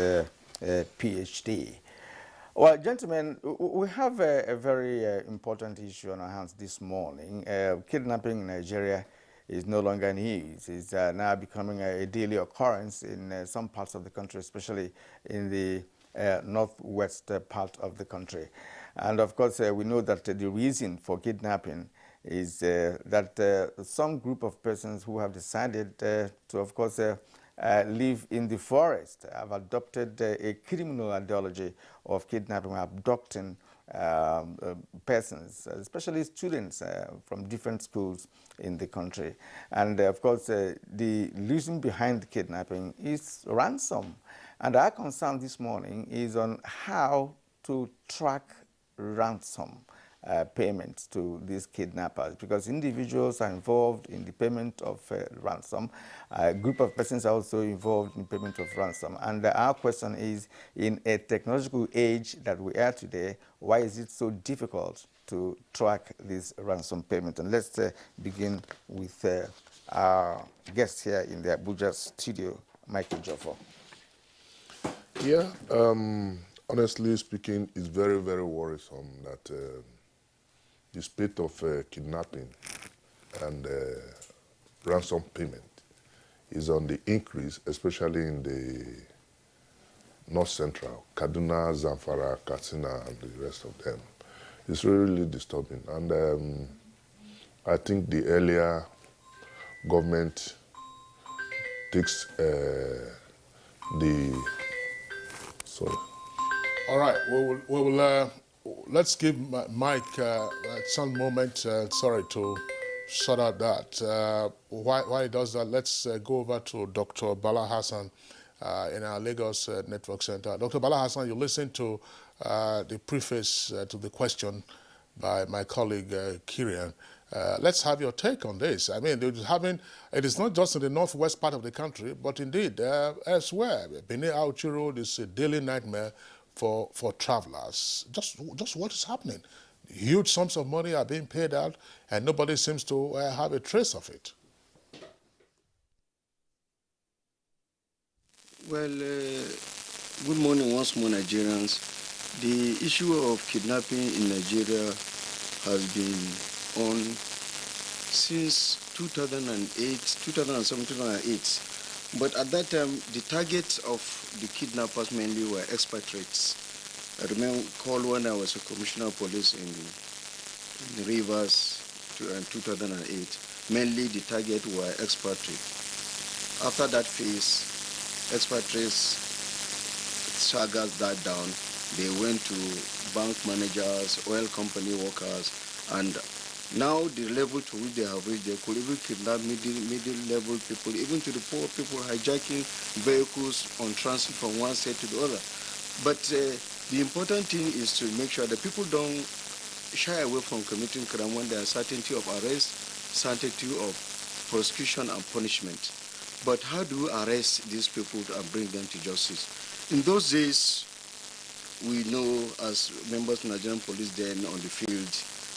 S1: PhD. Well, gentlemen, we have a very important issue on our hands this morning. Kidnapping in Nigeria is no longer news. It's now becoming a daily occurrence in some parts of the country, especially in the northwest part of the country. And of course, we know that the reason for kidnapping is that some group of persons who have decided to, of course, live in the forest have adopted a criminal ideology of kidnapping, abducting persons, especially students from different schools in the country. And of course, the reason behind kidnapping is ransom. And our concern this morning is on how to track ransom payments to these kidnappers, because individuals are involved in the payment of ransom. A group of persons are also involved in payment of ransom. And our question is, in a technological age that we are today, why is it so difficult to track this ransom payment? And let's begin with our guest here in the Abuja studio, Michael Ejiofor.
S5: Yeah, honestly speaking, it's very, very worrisome that the spate of kidnapping and ransom payment is on the increase, especially in the north central, Kaduna, Zamfara, Katsina, and the rest of them. It's really disturbing. And I think the earlier government takes sorry.
S3: All right, we will let's give Mike some moment, sorry, to sort out that. Why he does that, let's go over to Dr. Bala Hassan in our Lagos Network Center. Dr. Bala Hassan, you listened to the preface to the question by my colleague Kirian. Let's have your take on this. I mean, it is not just in the northwest part of the country, but indeed elsewhere. Benin Auchi Road is a daily nightmare for travelers. Just what is happening? Huge sums of money are being paid out, and nobody seems to have a trace of it.
S6: Well, good morning once more, Nigerians. The issue of kidnapping in Nigeria has been on since 2007, 2008. But at that time, the targets of the kidnappers mainly were expatriates. I recall when I was a commissioner of police in Rivers in 2008, mainly the target were expatriates. After that phase, expatriates sagas died down. They went to bank managers, oil company workers, and now the level to which they have reached, they could even kidnap middle-level people, even to the poor people, hijacking vehicles on transit from one state to the other. But the important thing is to make sure that people don't shy away from committing crime when there is certainty of arrest, certainty of prosecution and punishment. But how do you arrest these people and bring them to justice? In those days, we know as members of Nigerian police then on the field,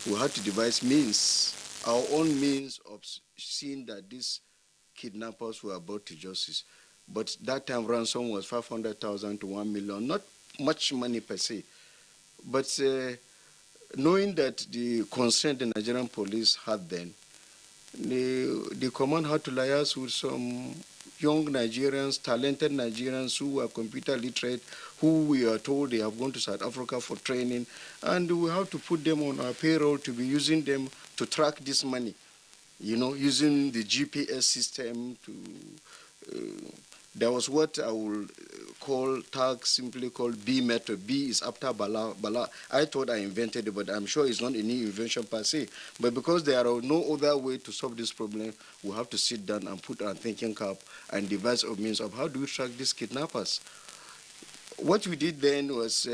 S6: we had to devise means, our own means of seeing that these kidnappers were brought to justice. But that time ransom was 500,000 to 1 million, not much money per se. But knowing that the concern the Nigerian police had then, the command had to liaise with some young Nigerians, talented Nigerians who were computer literate, who we are told they have gone to South Africa for training, and we have to put them on our payroll to be using them to track this money, you know, using the GPS system to... there was what I will simply called B method. B is after Bala. I thought I invented it, but I'm sure it's not a new invention per se. But because there are no other way to solve this problem, we have to sit down and put our thinking cap and devise a means of how do we track these kidnappers. What we did then was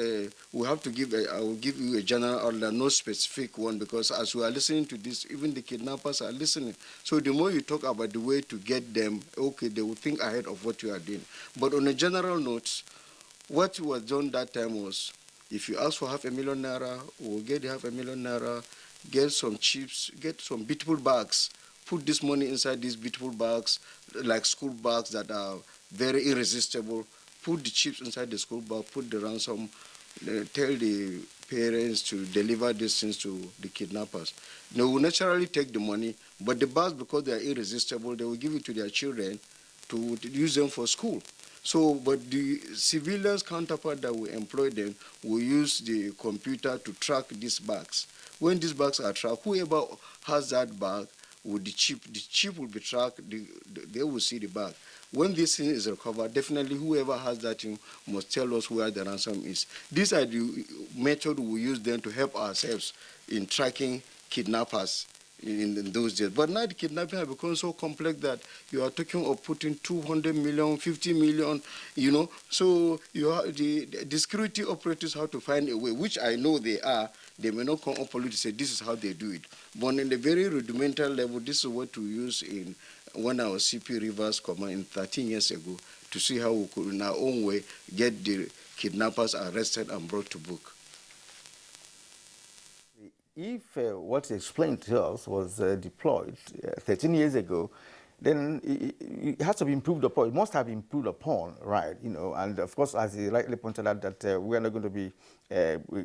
S6: we have to give, I will give you a general order, no specific one, because as we are listening to this, even the kidnappers are listening. So the more you talk about the way to get them, okay, they will think ahead of what you are doing. But on a general note, what was done that time was, if you ask for $500,000 naira, we'll get $500,000 naira, get some chips, get some beautiful bags, put this money inside these beautiful bags, like school bags that are very irresistible. Put the chips inside the school bag, put the ransom, tell the parents to deliver these things to the kidnappers. They will naturally take the money, but the bags, because they are irresistible, they will give it to their children to use them for school. So, but the civilians counterpart that will employ them will use the computer to track these bags. When these bags are tracked, whoever has that bag with the chip will be tracked, they will see the bag. When this thing is recovered, definitely whoever has that thing must tell us where the ransom is. These are the methods we use then to help ourselves in tracking kidnappers in those days. But now the kidnapping has become so complex that you are talking of putting 200 million, 50 million, you know. So you have the security operators have to find a way, which I know they are. They may not come up to say this is how they do it. But in the very rudimental level, this is what we use when our CP Rivers Command 13 years ago to see how we could, in our own way, get the kidnappers arrested and brought to book.
S1: If what you explained to us was deployed 13 years ago, then it has to be improved upon. It must have improved upon, right? You know, and of course, as he rightly pointed out, that we are not going to be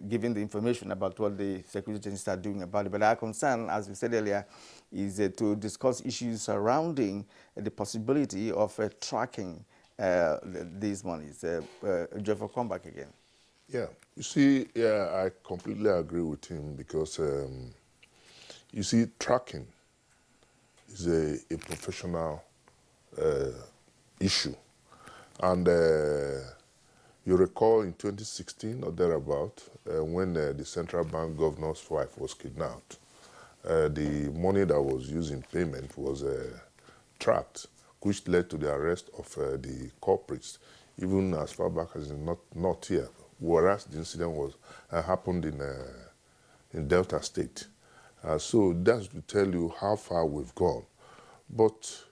S1: giving the information about what the security agencies are doing about it. But our concern, as we said earlier, is to discuss issues surrounding the possibility of tracking these monies. Jeff, will come back again.
S5: Yeah, you see, I completely agree with him because, you see, tracking is a professional issue. And you recall in 2016 or thereabout, when the central bank governor's wife was kidnapped, the money that was used in payment was tracked, which led to the arrest of the culprits, even as far back as not here. Whereas the incident was happened in Delta State. So that's to tell you how far we've gone. But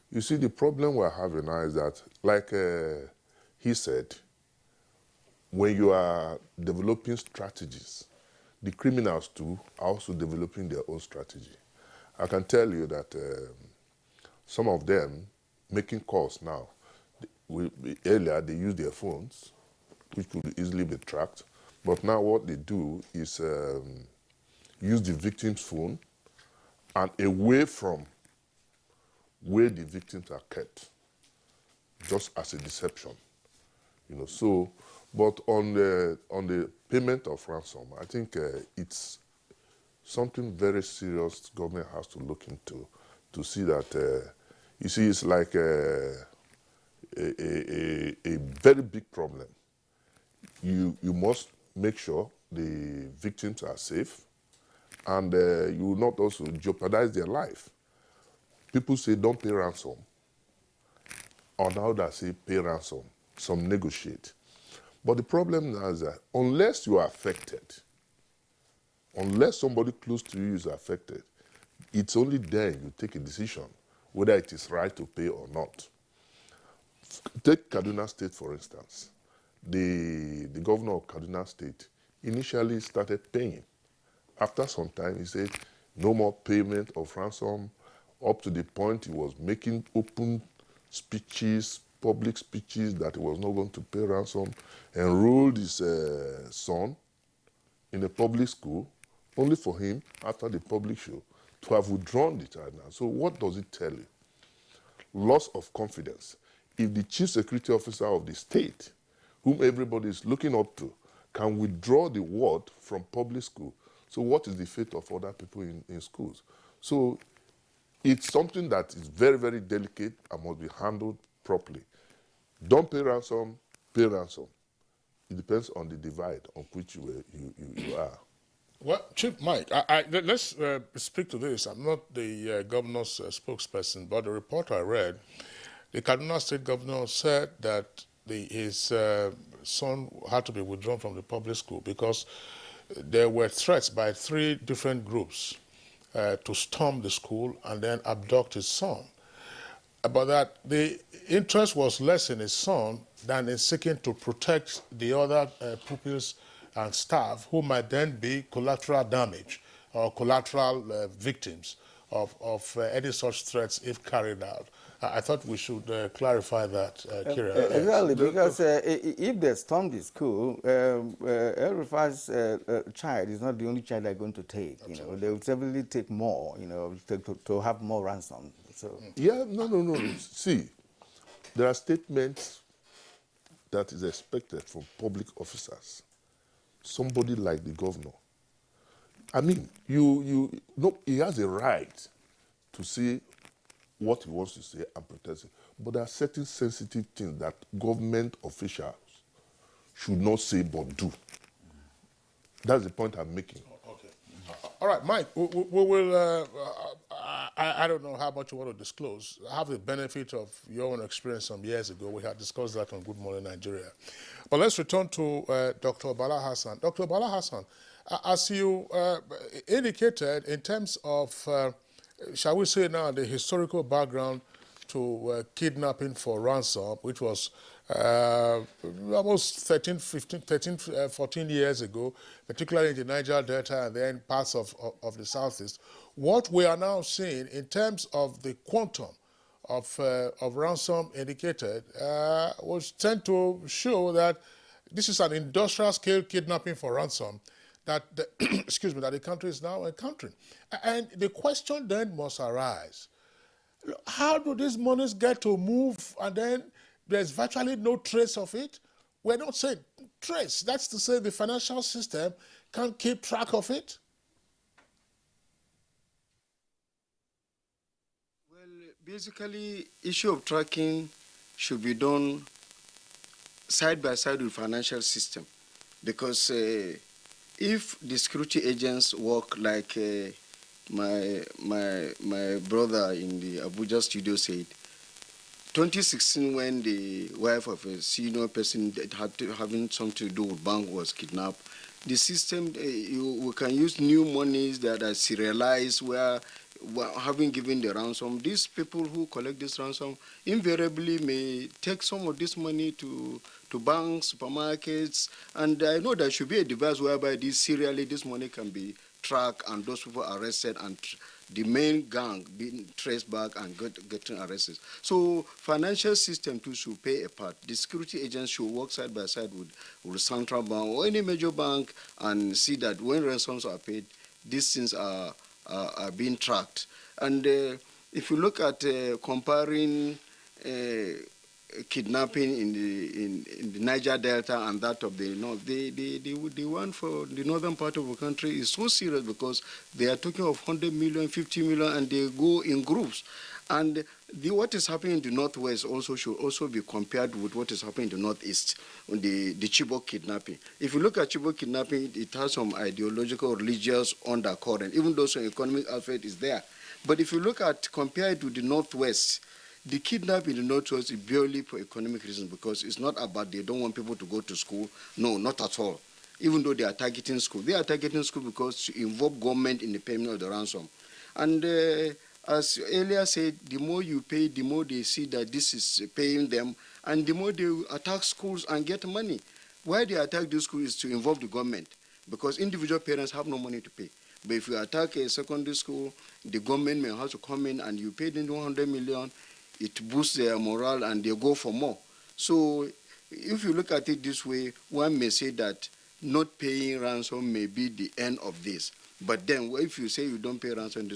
S5: you see, the problem we're having now is that, like he said, when you are developing strategies, the criminals too are also developing their own strategy. I can tell you that some of them making calls now, earlier they use their phones, which could easily be tracked. But now what they do is use the victim's phone and away from where the victims are kept, just as a deception. You know, so, but on the payment of ransom, I think it's something very serious government has to look into to see that, you see, it's like a very big problem. You must make sure the victims are safe, and you will not also jeopardize their life. People say don't pay ransom, or now they say pay ransom. Some negotiate. But the problem now is that unless you are affected, unless somebody close to you is affected, it's only then you take a decision whether it is right to pay or not. Take Kaduna State, for instance. The governor of Kaduna State initially started paying After some time, he said, no more payment of ransom, up to the point he was making open speeches, public speeches, that he was not going to pay ransom, enrolled his son in a public school, only for him, after the public show, to have withdrawn the child now. So what does it tell you? Loss of confidence. If the chief security officer of the state, whom everybody is looking up to, can withdraw the word from public school, so what is the fate of other people in schools? So it's something that is very, very delicate and must be handled properly. Don't pay ransom, pay ransom. It depends on the divide on which you are.
S3: Well, Chief Mike, let's speak to this. I'm not the governor's spokesperson, but the report I read, the Kaduna State governor said that his son had to be withdrawn from the public school because there were threats by 3 different groups to storm the school and then abduct his son. But that the interest was less in his son than in seeking to protect the other pupils and staff who might then be collateral damage or collateral victims of any such threats if carried out. I thought we should clarify that, Kira.
S1: Exactly, because if they storm the school, El-Rufai's child is not the only child they're going to take. You know, they will definitely take more, you know, to have more ransom. So.
S5: Yeah, no. See, there are statements that is expected from public officers. Somebody like the governor. I mean, he has a right to say what he wants to say and protest it. But there are certain sensitive things that government officials should not say but do. That's the point I'm making.
S3: Okay. All right, Mike, we will, I don't know how much you want to disclose. I have the benefit of your own experience some years ago. We had discussed that on Good Morning Nigeria. But let's return to Dr. Bala Hassan. Dr. Bala Hassan, as you indicated in terms of, shall we say now, the historical background to kidnapping for ransom, which was almost 14 years ago, particularly in the Niger Delta and then parts of the Southeast. What we are now seeing in terms of the quantum of ransom indicated was tend to show that this is an industrial scale kidnapping for ransom that the, excuse me, that the country is now encountering. And the question then must arise, how do these monies get to move and then there's virtually no trace of it? We're not saying trace, that's to say the financial system can't keep track of it?
S6: Well, basically, issue of tracking should be done side by side with financial system, because if the security agents work like my brother in the Abuja studio said, 2016, when the wife of a senior person that having something to do with bank was kidnapped, the system, we can use new monies that are serialized where having given the ransom, these people who collect this ransom invariably may take some of this money to banks, supermarkets, and I know there should be a device whereby this money can be tracked and those people arrested and the main gang being traced back and getting arrested. So financial system too should play a part. The security agents should work side by side with Central Bank or any major bank and see that when ransoms are paid, these things are being tracked. And if you look at comparing kidnapping in the Niger Delta and that of the north, the one for the northern part of the country is so serious because they are talking of 100 million, 50 million, and they go in groups. And what is happening in the northwest also should also be compared with what is happening in the northeast, on the Chibok kidnapping. If you look at Chibok kidnapping, it has some ideological, religious undercurrent, even though some economic aspect is there. But if you look at, compare it to the northwest, the kidnapping in the northwest is purely for economic reasons because it's not about they don't want people to go to school. No, not at all. Even though they are targeting school. They are targeting school because to involve government in the payment of the ransom. And as earlier said, the more you pay, the more they see that this is paying them, and the more they attack schools and get money. Why they attack the schools is to involve the government, because individual parents have no money to pay. But if you attack a secondary school, the government may have to come in and you pay them 100 million, it boosts their morale and they go for more. So if you look at it this way, one may say that not paying ransom may be the end of this. But then if you say you don't pay ransom, the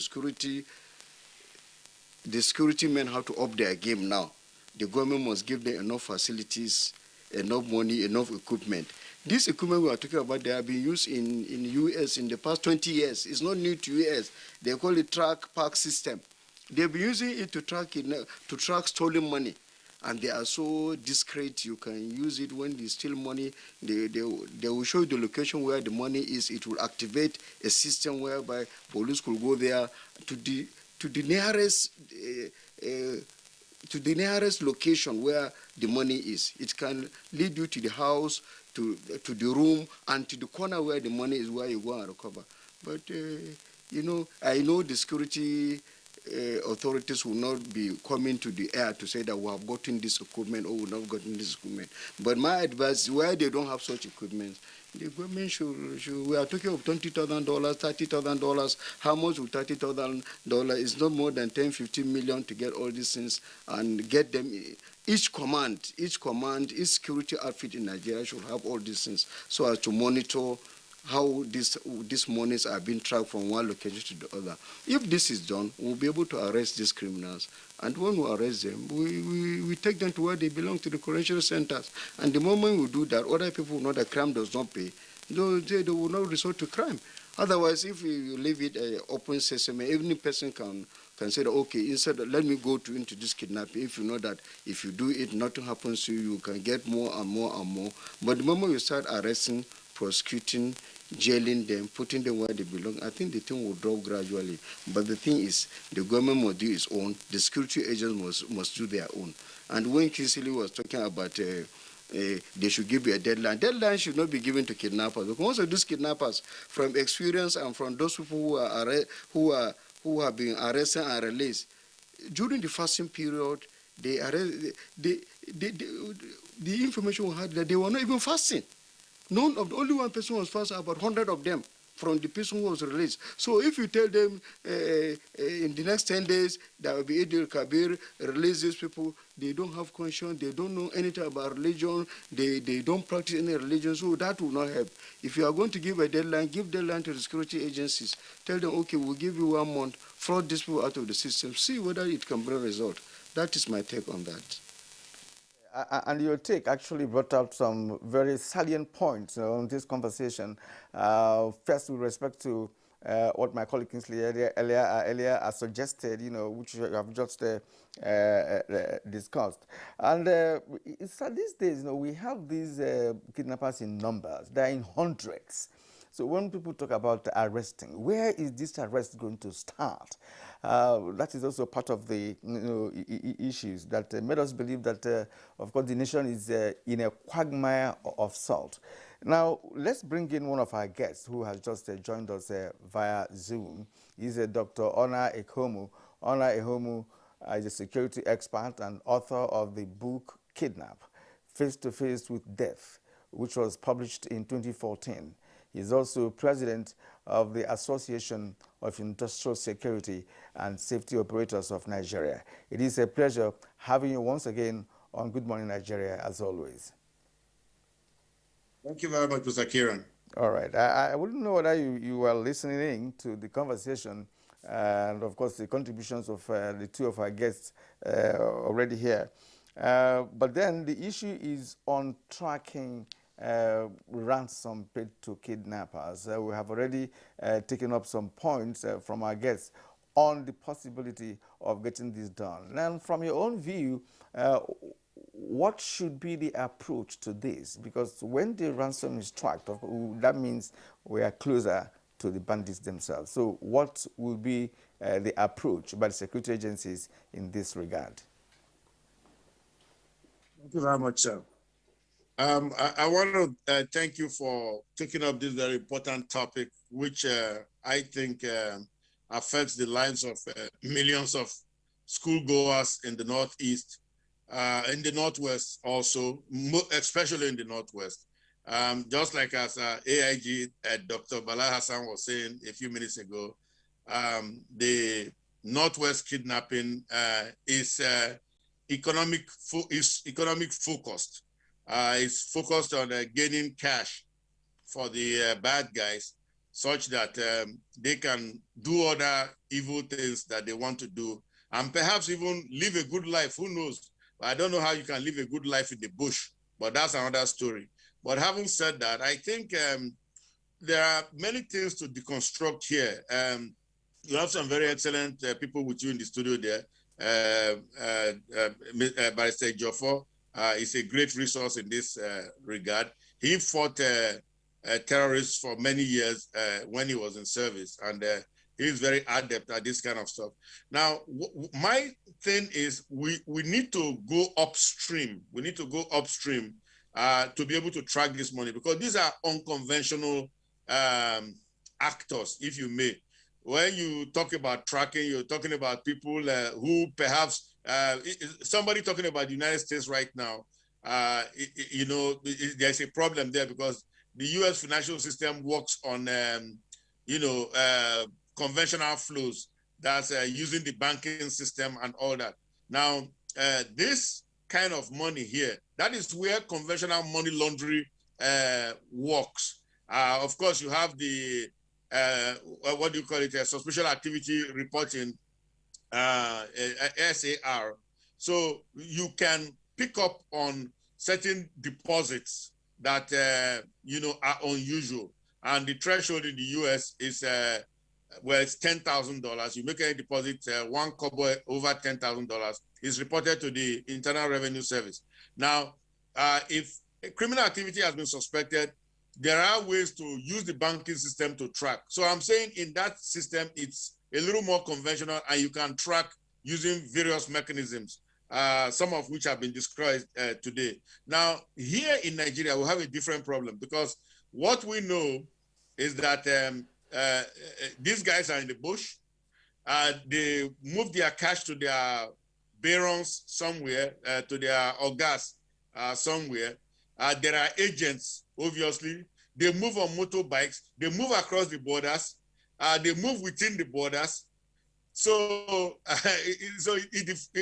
S6: security men have to up their game now. The government must give them enough facilities, enough money, enough equipment. This equipment we are talking about, they have been used in U.S. in the past 20 years. It's not new to U.S. They call it track park system. They've been using it to track stolen money. And they are so discreet, you can use it when they steal money. They will show you the location where the money is. It will activate a system whereby police could go there to the nearest location where the money is. It can lead you to the house, to the room, and to the corner where the money is, where you go and recover. But, you know, I know the security authorities will not be coming to the air to say that we have gotten this equipment or we have not gotten this equipment. But my advice, where they don't have such equipment, the government should we are talking of $20,000, $30,000. How much will $30,000? It's not more than 10, 15 million to get all these things and get them. Each command, each security outfit in Nigeria should have all these things so as to monitor how these monies are being tracked from one location to the other. If this is done, we'll be able to arrest these criminals. And when we arrest them, we take them to where they belong, to the correctional centers. And the moment we do that, other people know that crime does not pay. They will not resort to crime. Otherwise, if you leave it open sesame, any person can say that, okay, instead of, let me go into this kidnapping. If you know that if you do it, nothing happens to you, you can get more and more and more. But the moment you start arresting, prosecuting, jailing them, putting them where they belong, I think the thing will drop gradually. But the thing is, the government must do its own, the security agents must do their own. And when Kinsley was talking about they should give you a deadline, deadline should not be given to kidnappers. Because most of these kidnappers, from experience and from those people who have been arrested and released, during the fasting period, the information we had that they were not even fasting. Only one person was fasting, about 100 of them from the person who was released. So if you tell them in the next 10 days there will be Eid al-Kabir, release these people, they don't have conscience, they don't know anything about religion, they don't practice any religion, so that will not help. If you are going to give a deadline, give deadline to the security agencies. Tell them, okay, we'll give you 1 month, fraud these people out of the system, see whether it can bring a result. That is my take on that.
S1: And your take actually brought out some very salient points on this conversation. First, with respect to what my colleague Kinsley earlier has suggested, which you have just discussed. And these days, we have these kidnappers in numbers. They're in hundreds. So when people talk about arresting, where is this arrest going to start? That is also part of the issues that made us believe that, of course, the nation is in a quagmire of salt. Now, let's bring in one of our guests who has just joined us via Zoom. He's Dr. Ona Ekomu. Ona Ekomu is a security expert and author of the book Kidnap, Face to Face with Death, which was published in 2014. He's also president of the Association of Industrial Security and Safety Operators of Nigeria. It is a pleasure having you once again on Good Morning Nigeria, as always.
S7: Thank you very much, Mr. Kieran.
S1: All right. I wouldn't know whether you were listening in to the conversation and, of course, the contributions of the two of our guests already here. But then the issue is on tracking ransom paid to kidnappers. We have already taken up some points from our guests on the possibility of getting this done. And from your own view, what should be the approach to this? Because when the ransom is tracked, that means we are closer to the bandits themselves. So what will be the approach by the security agencies in this regard?
S7: Thank you very much, sir. I want to thank you for taking up this very important topic, which I think affects the lives of millions of schoolgoers in the Northeast, in the Northwest also, especially in the Northwest. Just like as AIG, Dr. Bala Hassan was saying a few minutes ago, the Northwest kidnapping is economic focused. It's focused on gaining cash for the bad guys, such that they can do other evil things that they want to do, and perhaps even live a good life. Who knows? I don't know how you can live a good life in the bush, but that's another story. But having said that, I think there are many things to deconstruct here. You have some very excellent people with you in the studio there. Barrister Jofo is a great resource in this regard. He fought terrorists for many years when he was in service, and he's very adept at this kind of stuff. Now, my thing is we need to go upstream. We need to go upstream to be able to track this money, because these are unconventional actors, if you may. When you talk about tracking, you're talking about people who perhaps, somebody talking about the United States right now, there's a problem there, because the US financial system works on, conventional flows. That's using the banking system and all that. Now, this kind of money here, that is where conventional money laundering works. Of course, you have the, what do you call it, suspicious activity reporting, SAR. So you can pick up on certain deposits that, are unusual. And the threshold in the US is, it's $10,000. You make a deposit, one kobo over $10,000 is reported to the Internal Revenue Service. Now, if a criminal activity has been suspected, there are ways to use the banking system to track. So I'm saying in that system, it's a little more conventional, and you can track using various mechanisms, some of which have been described today. Now, here in Nigeria, we have a different problem, because what we know is that these guys are in the bush. They move their cash to their barons somewhere, to their ogas somewhere. There are agents, obviously. They move on motorbikes. They move across the borders. They move within the borders. So,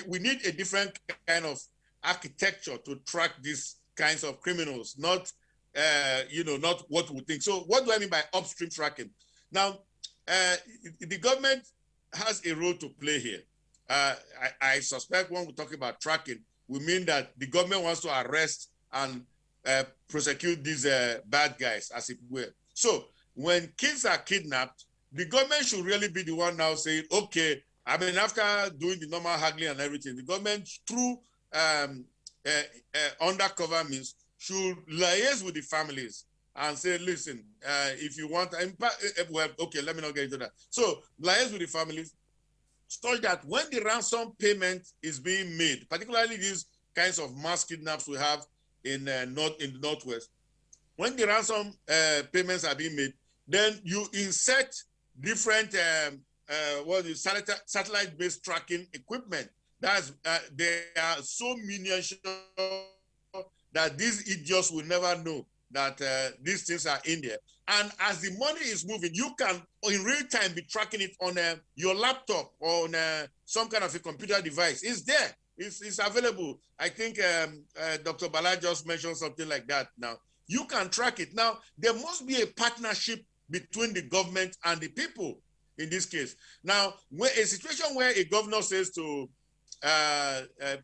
S7: we need a different kind of architecture to track these kinds of criminals, not what we think. So what do I mean by upstream tracking? Now, the government has a role to play here. I suspect when we talk about tracking, we mean that the government wants to arrest and prosecute these bad guys, as it were. So when kids are kidnapped, the government should really be the one now saying, okay, after doing the normal haggling and everything, the government, through undercover means, should liaise with the families and say, listen, if you want, okay, let me not get into that. So liaise with the families, so that when the ransom payment is being made, particularly these kinds of mass kidnaps we have in the Northwest, when the ransom payments are being made, then you insert different satellite-based tracking equipment. They are so miniature that these idiots will never know that these things are in there. And as the money is moving, you can, in real time, be tracking it on your laptop or on some kind of a computer device. It's there. It's available. I think Dr. Bala just mentioned something like that now. You can track it. Now, there must be a partnership between the government and the people in this case. Now, a situation where a governor says to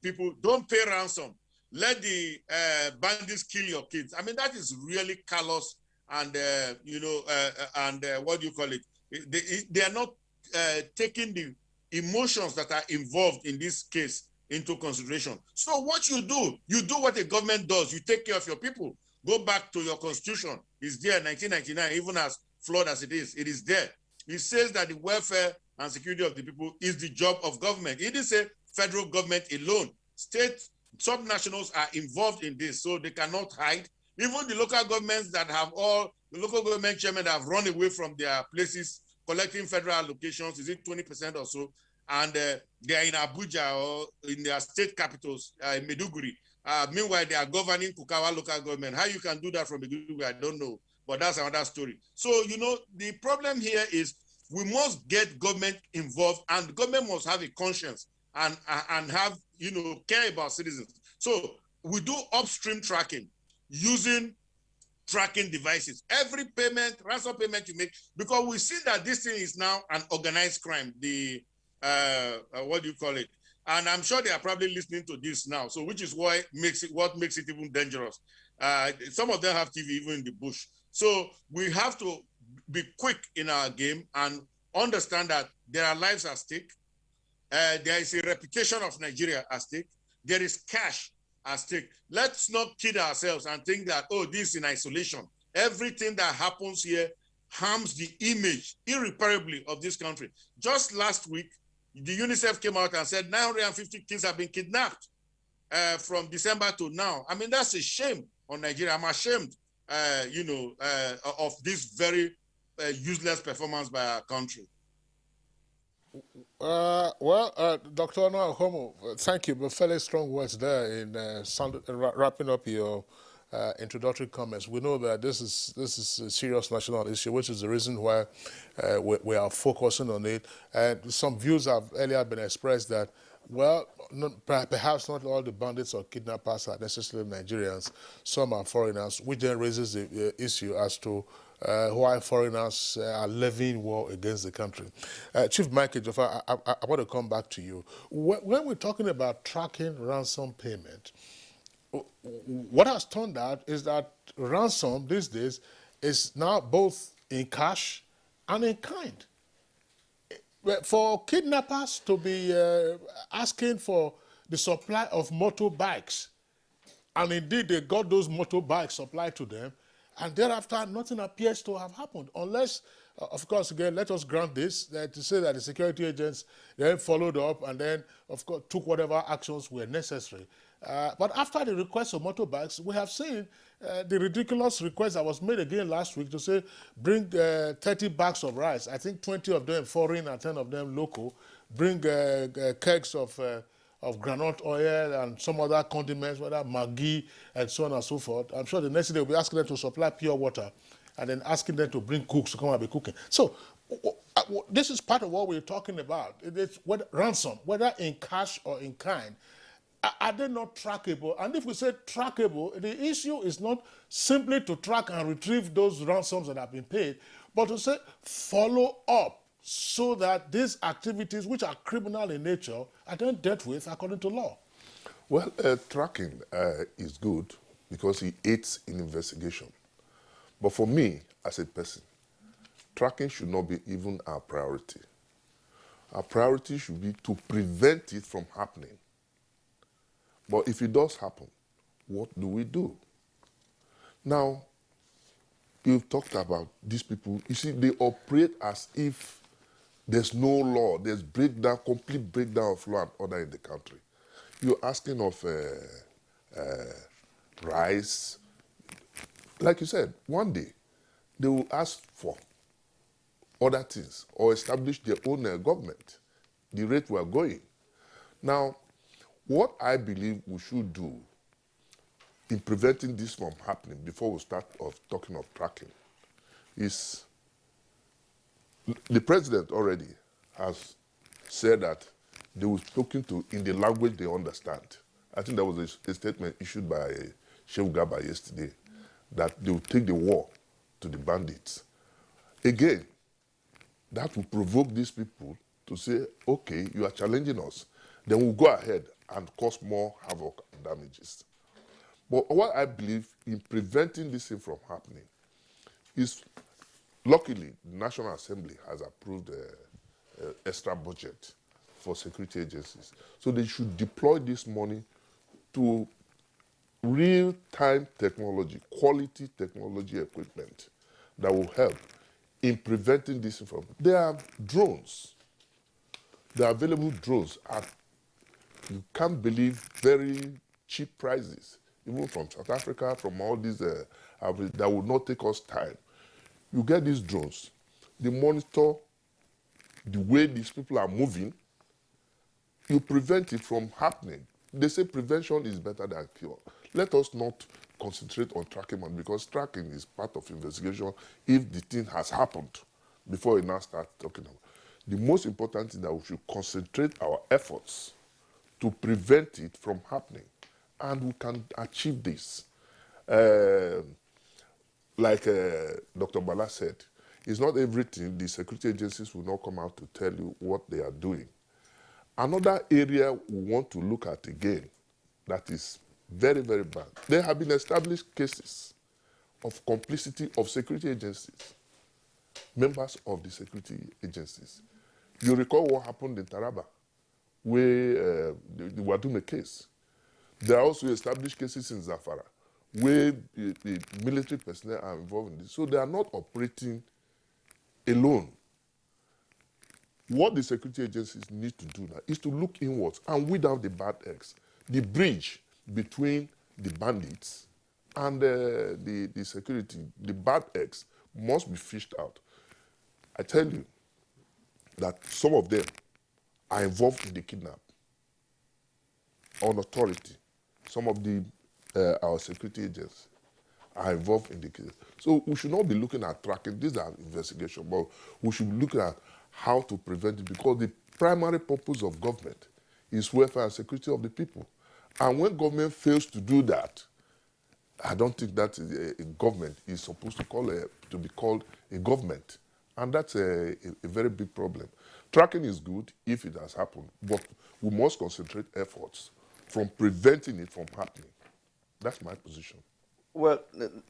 S7: people, don't pay ransom, let the bandits kill your kids. That is really callous, and what do you call it? They are not taking the emotions that are involved in this case into consideration. So what you do what a government does. You take care of your people. Go back to your constitution. It's there, 1999, even as flawed as it is there. It says that the welfare and security of the people is the job of government. It is a federal government alone. State subnationals are involved in this, so they cannot hide. Even the local governments the local government chairmen that have run away from their places collecting federal allocations, is it 20% or so? And they are in Abuja or in their state capitals, in Maiduguri, Meanwhile, they are governing Kukawa local government. How you can do that from the beginning, I don't know. But that's another story. So, you know, the problem here is we must get government involved, and the government must have a conscience and have, you know, care about citizens. So we do upstream tracking using tracking devices. Every payment, ransom payment you make, because we see that this thing is now an organized crime. The what do you call it? And I'm sure they are probably listening to this now. So which is why what makes it even dangerous. Some of them have TV even in the bush. So we have to be quick in our game and understand that there are lives at stake. There is a reputation of Nigeria at stake. There is cash at stake. Let's not kid ourselves and think that, oh, this is in isolation. Everything that happens here harms the image irreparably of this country. Just last week, the UNICEF came out and said 950 kids have been kidnapped from December to now. I mean, that's a shame on Nigeria. I'm ashamed, of this very useless performance by our country.
S3: Dr. Noah Homo, thank you, but fairly strong words there in wrapping up your introductory comments. We know that this is a serious national issue, which is the reason why we are focusing on it. And some views have earlier been expressed that, well, perhaps not all the bandits or kidnappers are necessarily Nigerians. Some are foreigners, which then raises the issue as to why foreigners are levying war against the country. Chief Michael Joffa, I want to come back to you. When we're talking about tracking ransom payment, what has turned out is that ransom these days is now both in cash and in kind. For kidnappers to be asking for the supply of motorbikes, and indeed they got those motorbikes supplied to them, and thereafter nothing appears to have happened, unless, of course, again, let us grant this, to say that the security agents then followed up and then, of course, took whatever actions were necessary. But after the request of motorbikes, we have seen the ridiculous request that was made again last week to say, bring 30 bags of rice. I think 20 of them foreign and 10 of them local. Bring kegs of groundnut oil and some other condiments, whether Maggi and so on and so forth. I'm sure the next day they'll be asking them to supply pure water and then asking them to bring cooks to come and be cooking. So this is part of what we're talking about. It's ransom, whether in cash or in kind. Are they not trackable? And if we say trackable, the issue is not simply to track and retrieve those ransoms that have been paid, but to say follow up so that these activities, which are criminal in nature, are then dealt with according to law.
S5: Well, tracking is good because it aids in investigation. But for me, as a person, tracking should not be even our priority. Our priority should be to prevent it from happening. But if it does happen, what do we do? Now, you've talked about these people. You see, they operate as if there's no law. There's complete breakdown of law and order in the country. You're asking of rice. Like you said, one day, they will ask for other things or establish their own government, the rate we're going. Now, what I believe we should do in preventing this from happening before we start talking of tracking is the president already has said that they will speak to in the language they understand. I think there was a statement issued by Sheikh Gaba yesterday that they will take the war to the bandits. Again, that will provoke these people to say, okay, you are challenging us. Then we'll go ahead and cause more havoc and damages. But what I believe in preventing this thing from happening is, luckily, the National Assembly has approved an extra budget for security agencies. So they should deploy this money to real-time technology, quality technology equipment that will help in preventing this from. There are drones. There are available drones at, you can't believe, very cheap prices, even from South Africa, from all these, that will not take us time. You get these drones, they monitor the way these people are moving, you prevent it from happening. they say prevention is better than cure. Let us not concentrate on tracking man, because tracking is part of investigation if the thing has happened before we now start talking about. The most important thing is that we should concentrate our efforts to prevent it from happening. And we can achieve this. Like Dr. Bala said, it's not everything. The security agencies will not come out to tell you what they are doing. Another area we want to look at again that is very, very bad. There have been established cases of complicity of security agencies, members of the security agencies. You recall what happened in Taraba, where they were doing a case. There are also established cases in Zafara, where the military personnel are involved in this. So they are not operating alone. What the security agencies need to do now is to look inwards and weed out the bad eggs. The bridge between the bandits and the security, the bad eggs, must be fished out. I tell you that some of them are involved in the kidnap on authority. Some of our security agents are involved in the case. So we should not be looking at tracking. These are investigations, but we should be looking at how to prevent it, because the primary purpose of government is welfare and security of the people. And when government fails to do that, I don't think that a government is supposed to be called a government. And that's a very big problem. Tracking is good if it has happened, but we must concentrate efforts from preventing it from happening. That's my position.
S1: Well,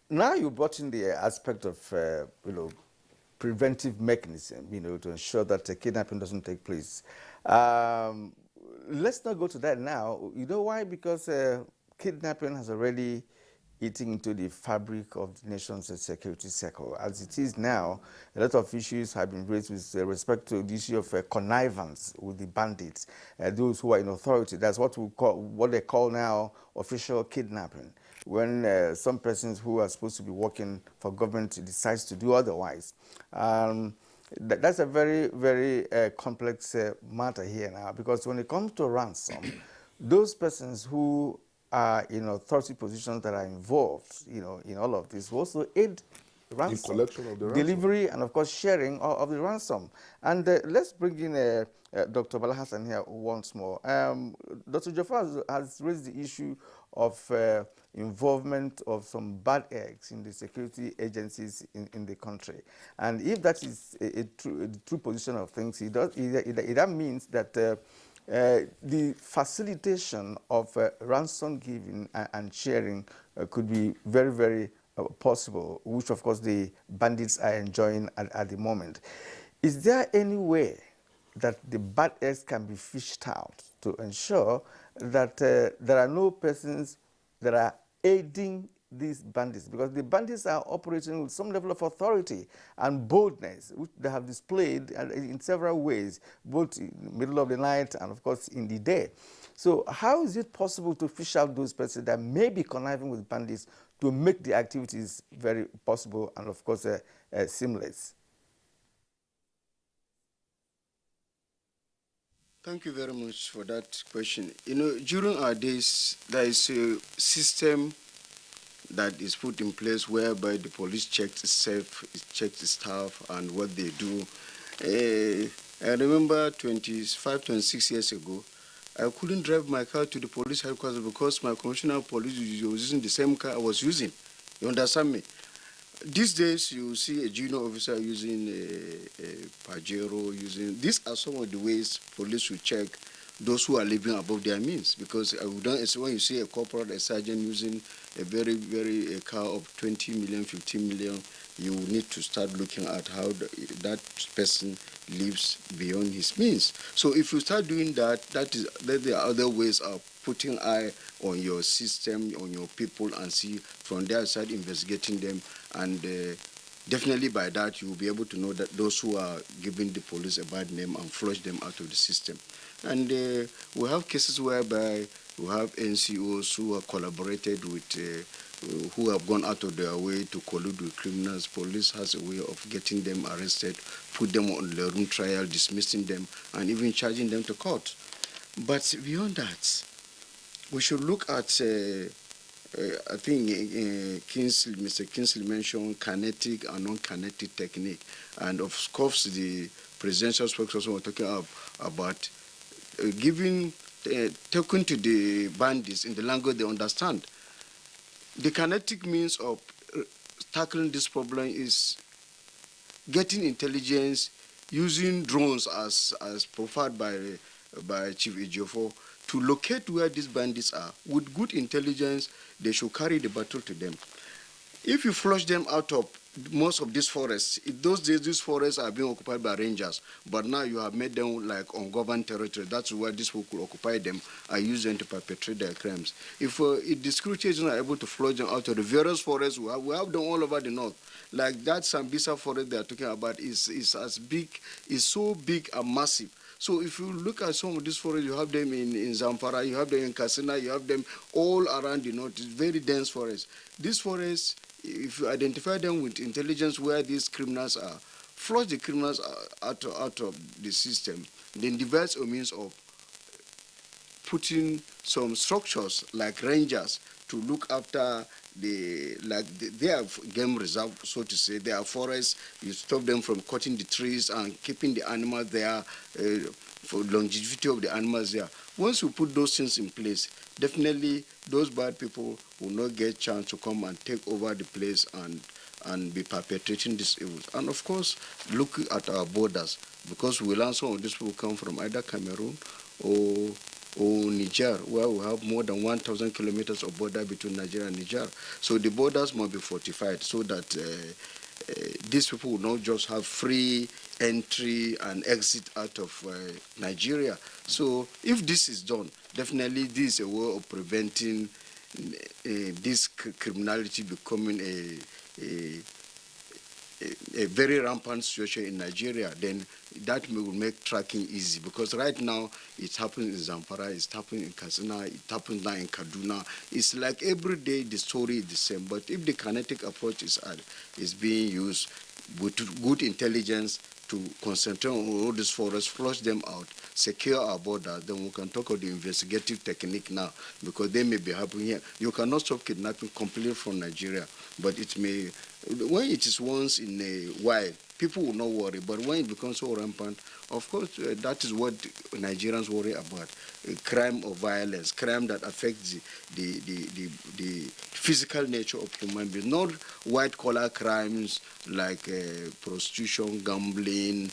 S1: now you brought in the aspect of, preventive mechanism, to ensure that the kidnapping doesn't take place. Let's not go to that now. You know why? Because kidnapping has already eating into the fabric of the nation's security circle. As it is now, a lot of issues have been raised with respect to the issue of connivance with the bandits, those who are in authority. That's what they call now official kidnapping. When some persons who are supposed to be working for government decides to do otherwise. That's a very, very complex matter here now, because when it comes to ransom, those persons who are in authority positions that are involved, in all of this, will also aid ransom,
S5: the collection of the
S1: delivery,
S5: ransom,
S1: and of course sharing of the ransom. And let's bring in Dr. Bala Hassan here once more. Dr. Jafar has raised the issue of involvement of some bad eggs in the security agencies in the country. And if that is a true position of things, that means that the facilitation of ransom giving and sharing could be very, very possible, which of course the bandits are enjoying at the moment. Is there any way that the bad eggs can be fished out to ensure that there are no persons that are aiding these bandits? Because the bandits are operating with some level of authority and boldness, which they have displayed in several ways, both in the middle of the night and, of course, in the day. So how is it possible to fish out those persons that may be conniving with bandits to make the activities very possible and, of course, seamless?
S6: Thank you very much for that question. During our days, there is a system that is put in place whereby the police checks itself, checks the staff and what they do. I remember 25, 26 years ago, I couldn't drive my car to the police headquarters because my commissioner of police was using the same car I was using. You understand me? These days, you see a junior officer using a Pajero, these are some of the ways police will check those who are living above their means. Because when you see a corporal, a sergeant using a very, very car of 20 million, 15 million, you need to start looking at how that person lives beyond his means. So if you start doing that, there are other ways of putting eye on your system, on your people, and see from their side investigating them. And definitely by that, you will be able to know that those who are giving the police a bad name and flush them out of the system. And we have cases whereby we have NCOs who have collaborated with, who have gone out of their way to collude with criminals. Police has a way of getting them arrested, put them on the room trial, dismissing them, and even charging them to court. But beyond that, we should look at, I think Mr. Kingsley mentioned kinetic and non-kinetic technique. And of course, the presidential spokesperson was talking about talking to the bandits in the language they understand. The kinetic means of tackling this problem is getting intelligence, using drones as profiled by Chief Ejiofor to locate where these bandits are. With good intelligence, they should carry the battle to them. If you flush them out of most of these forests, in those days these forests are being occupied by rangers, but now you have made them like ungoverned territory. That's where these people could occupy them and use them to perpetrate their crimes. If the security agents are able to flush them out of the various forests, we have them all over the north. Like that Sambisa forest they are talking about is so big and massive. So if you look at some of these forests, you have them in Zamfara, you have them in Katsina, you have them all around the north. It's very dense forest. These forests, if you identify them with intelligence where these criminals are, flush the criminals out of the system, then devise a means of putting some structures like rangers to look after they have game reserve, so to say. They are forests. You stop them from cutting the trees and keeping the animals there for longevity of the animals there. Once you put those things in place, definitely those bad people will not get a chance to come and take over the place and be perpetrating these evils. And of course, look at our borders, because we learn some of these people come from either Cameroon or Niger, where we have more than 1,000 kilometers of border between Nigeria and Niger. So the borders must be fortified so that these people will not just have free entry and exit out of Nigeria. So if this is done, definitely this is a way of preventing this criminality becoming a very rampant situation in Nigeria. Then that will make tracking easy, because right now it happens in Zamfara, it's happening in Katsina, it happens now in Kaduna. It's like every day the story is the same. But if the kinetic approach is being used with good intelligence to concentrate on all these forests, flush them out, secure our border, then we can talk of the investigative technique now, because they may be happening here. You cannot stop kidnapping completely from Nigeria, but it may, when it is once in a while, people will not worry. But when it becomes so rampant, of course, that is what Nigerians worry about: crime or violence, crime that affects the physical nature of human beings, not white-collar crimes like prostitution, gambling,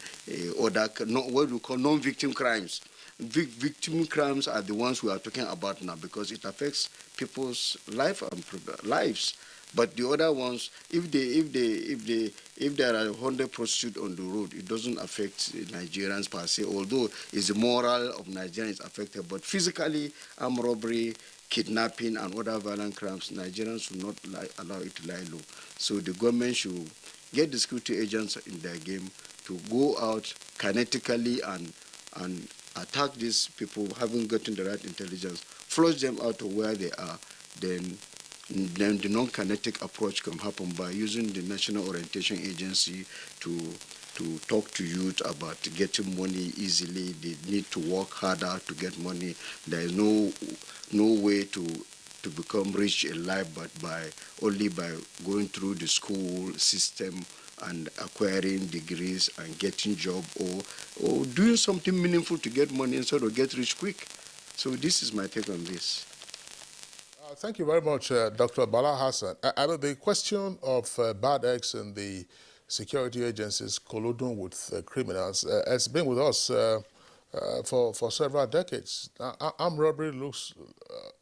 S6: what we call non-victim crimes. Victim crimes are the ones we are talking about now, because it affects people's lives. But the other ones, if there are 100 prostitutes on the road, it doesn't affect Nigerians per se, although it's the moral of Nigerians affected. But physically, armed robbery, kidnapping, and other violent crimes, Nigerians should not allow it to lie low. So the government should get the security agents in their game to go out kinetically and attack these people, having gotten the right intelligence, flush them out of where they are. Then the non-kinetic approach can happen by using the National Orientation Agency to talk to youth about getting money easily. They need to work harder to get money. There is no way to become rich in life but only by going through the school system and acquiring degrees and getting job or doing something meaningful to get money instead of get rich quick. So this is my take on this.
S3: Thank you very much, Dr. Bala Hassan. I mean, the question of bad eggs in the security agencies colluding with criminals has been with us for several decades. Armed robbery looks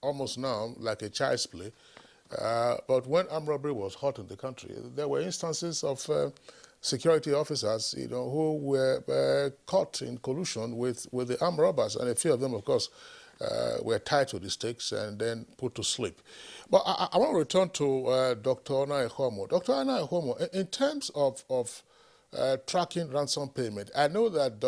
S3: almost now like a child's play, but when armed robbery was hot in the country, there were instances of security officers, who were caught in collusion with the armed robbers, and a few of them, of course, were tied to the stakes and then put to sleep. But I want to return to Dr. Ona Ehomo. Dr. Ona Ehomo, in terms of tracking ransom payment, I know that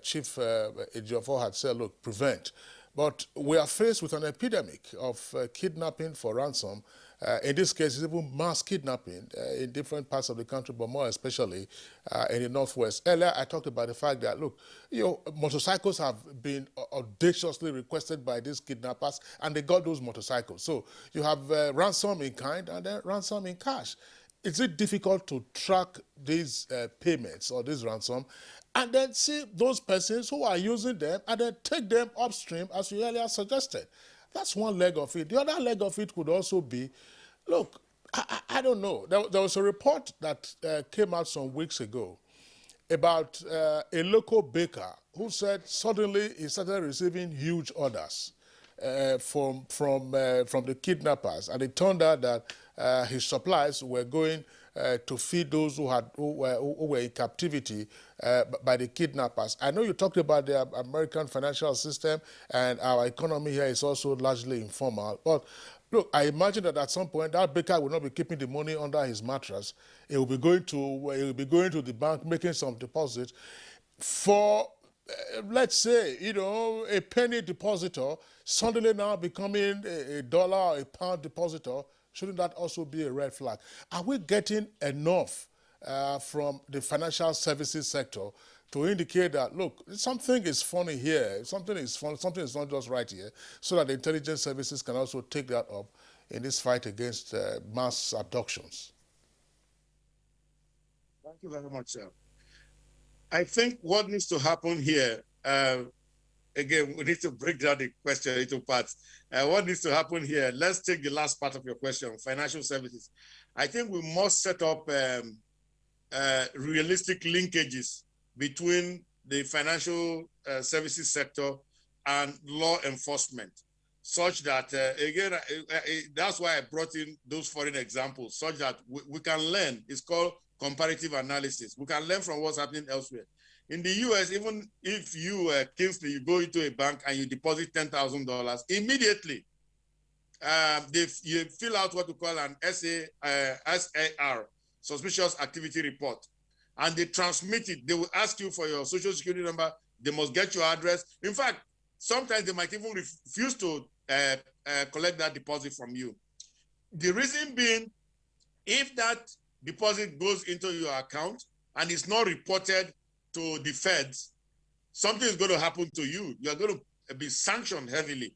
S3: Chief Ejiofor had said, look, prevent. But we are faced with an epidemic of kidnapping for ransom, In this case, it's even mass kidnapping in different parts of the country, but more especially in the Northwest. Earlier, I talked about the fact that, look, motorcycles have been audaciously requested by these kidnappers, and they got those motorcycles. So you have ransom in kind and then ransom in cash. Is it difficult to track these payments or this ransom and then see those persons who are using them and then take them upstream, as you earlier suggested? That's one leg of it. The other leg of it could also be, look, I don't know. There was a report that came out some weeks ago about a local baker who said suddenly he started receiving huge orders from the kidnappers, and it turned out that his supplies were going to feed those who were in captivity by the kidnappers. I know you talked about the American financial system, and our economy here is also largely informal. But look, I imagine that at some point that baker will not be keeping the money under his mattress. He will be going to the bank, making some deposits for. Let's say, a penny depositor suddenly now becoming a dollar or a pound depositor. Shouldn't that also be a red flag? Are we getting enough from the financial services sector to indicate that, look, something is funny here, something is not just right here, so that the intelligence services can also take that up in this fight against mass abductions?
S7: Thank you very much, sir. I think what needs to happen here, again, we need to break down the question into parts. What needs to happen here? Let's take the last part of your question, financial services. I think we must set up realistic linkages between the financial services sector and law enforcement, such that, again, that's why I brought in those foreign examples, such that we can learn. It's called comparative analysis. We can learn from what's happening elsewhere. In the US, even if you, Kingsley, you go into a bank and you deposit $10,000, immediately you fill out what we call an SAR, Suspicious Activity Report, and they transmit it. They will ask you for your social security number. They must get your address. In fact, sometimes they might even refuse to collect that deposit from you. The reason being, if that deposit goes into your account and it's not reported to the feds, something is going to happen to you. You're going to be sanctioned heavily.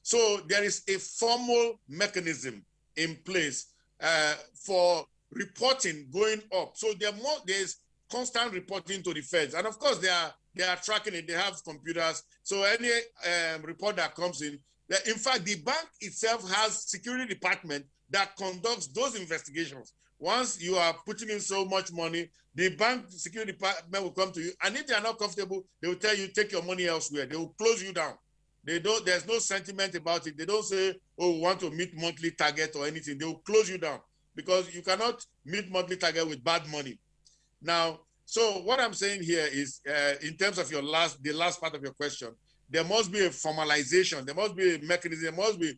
S7: So there is a formal mechanism in place for reporting going up. So there's constant reporting to the feds. And of course, they are tracking it. They have computers. So any report that comes in fact, the bank itself has security department that conducts those investigations. Once you are putting in so much money, the bank security department will come to you, and if they are not comfortable, they will tell you, take your money elsewhere. They will close you down. There's no sentiment about it. They don't say, oh, we want to meet monthly target or anything. They will close you down because you cannot meet monthly target with bad money. Now, so what I'm saying here is, in terms of the last part of your question, there must be a formalization. There must be a mechanism. There must be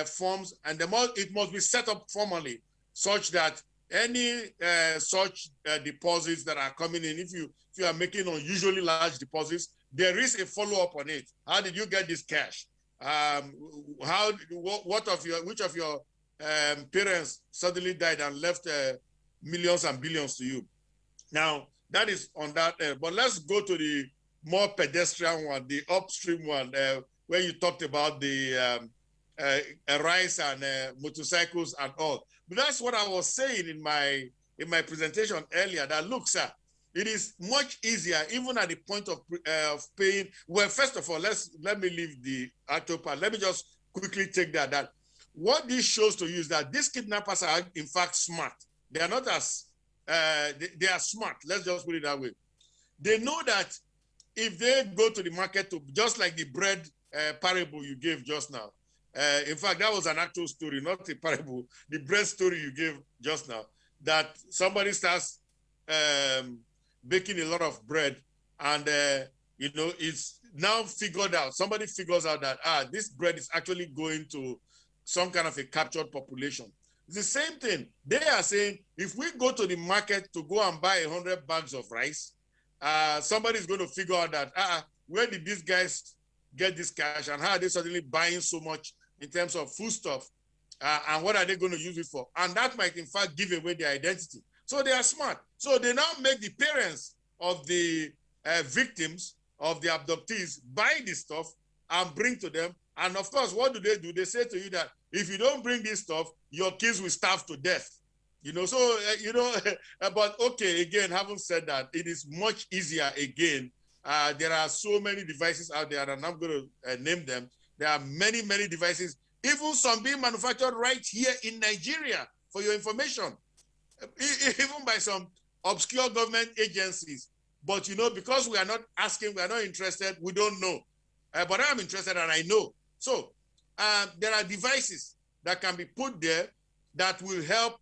S7: forms, and it must be set up formally such that any such deposits that are coming in, if you are making unusually large deposits, there is a follow-up on it. How did you get this cash? Which of your parents suddenly died and left millions and billions to you? Now, that is on that. But let's go to the more pedestrian one, the upstream one, where you talked about the rice and motorcycles and all. But that's what I was saying in my presentation earlier, that look, sir, it is much easier, even at the point of paying. Well, first of all, let me leave the actual part. Let me just quickly take that what this shows to you is that these kidnappers are in fact smart. They are not as they are smart. Let's just put it that way. They know that if they go to the market, just like the bread parable you gave just now. In fact, that was an actual story, not a parable. The bread story you gave just now, that somebody starts baking a lot of bread, and it's now figured out. Somebody figures out that this bread is actually going to some kind of a captured population. It's the same thing. They are saying, if we go to the market to go and buy 100 bags of rice, somebody's going to figure out that where did these guys get this cash, and how are they suddenly buying so much in terms of foodstuff? And what are they going to use it for? And that might, in fact, give away their identity. So they are smart. So they now make the parents of the victims, of the abductees, buy this stuff and bring to them. And of course, what do? They say to you that if you don't bring this stuff, your kids will starve to death. You know, so, but okay, again, having said that, it is much easier again. There are so many devices out there, and I'm going to name them. There are many, many devices, even some being manufactured right here in Nigeria, for your information, even by some obscure government agencies. But, because we are not asking, we are not interested, we don't know. But I'm interested and I know. So there are devices that can be put there that will help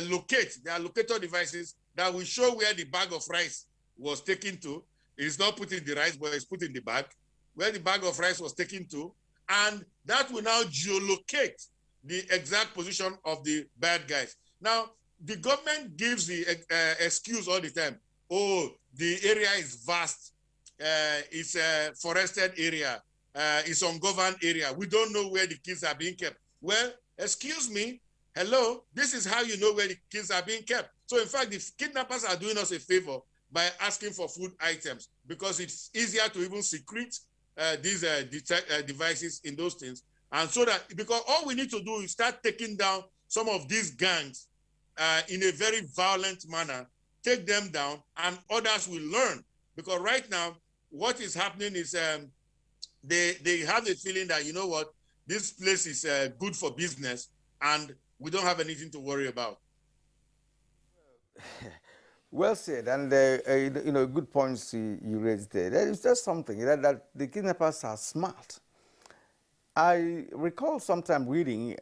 S7: locate. There are locator devices that will show where the bag of rice was taken to. It's not put in the rice, but it's put in the bag, where the bag of rice was taken to. And that will now geolocate the exact position of the bad guys. Now, the government gives the excuse all the time. Oh, the area is vast. It's a forested area. It's ungoverned area. We don't know where the kids are being kept. Well, excuse me. Hello, this is how you know where the kids are being kept. So in fact, the kidnappers are doing us a favor by asking for food items, because it's easier to even secrete these devices in those things. And so that, because all we need to do is start taking down some of these gangs in a very violent manner, take them down, and others will learn. Because right now, what is happening is they have the feeling that, you know what, this place is good for business, and we don't have anything to worry about.
S1: Well said, and good points you raised there. There is just something that the kidnappers are smart. I recall sometime reading in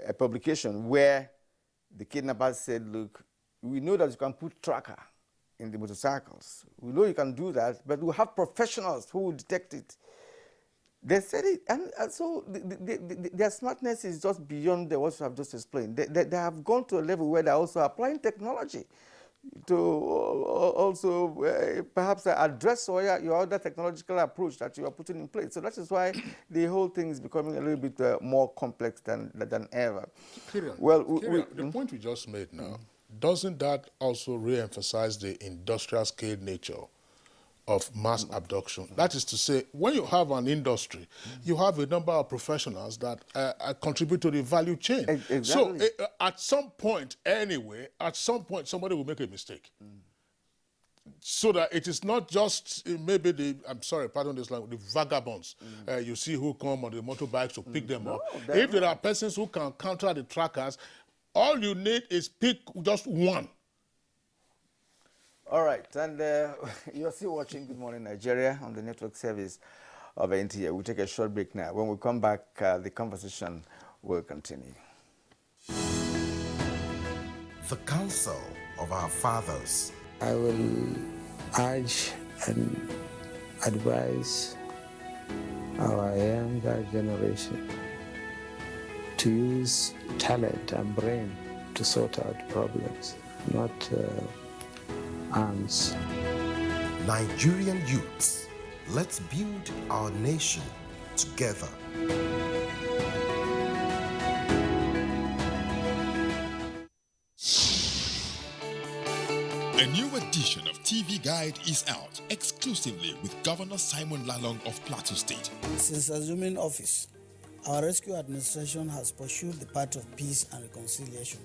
S1: a publication where the kidnappers said, "Look, we know that you can put tracker in the motorcycles. We know you can do that, but we have professionals who will detect it." They said it, and so their smartness is just beyond what you have just explained. They have gone to a level where they're also applying technology to also perhaps address your other technological approach that you are putting in place. So that is why the whole thing is becoming a little bit more complex than ever.
S3: Kieran,
S1: well,
S3: the point we just made now, doesn't that also re-emphasize the industrial scale nature of mass abduction? That is to say, when you have an industry, you have a number of professionals that contribute to the value chain.
S1: Exactly.
S3: So at some point anyway, somebody will make a mistake. So that it is not just maybe pardon this language, the vagabonds you see who come on the motorbikes to pick them up. If there are persons who can counter the trackers, all you need is pick just one.
S1: All right, and you're still watching Good Morning Nigeria on the network service of NTA. We'll take a short break now. When we come back, the conversation will continue.
S8: The counsel of our fathers.
S21: I will urge and advise our younger generation to use talent and brain to sort out problems, not arms.
S8: Nigerian youths, let's build our nation together.
S9: A new edition of TV Guide is out exclusively with Governor Simon Lalong of Plateau State.
S10: Since assuming office, our rescue administration has pursued the path of peace and reconciliation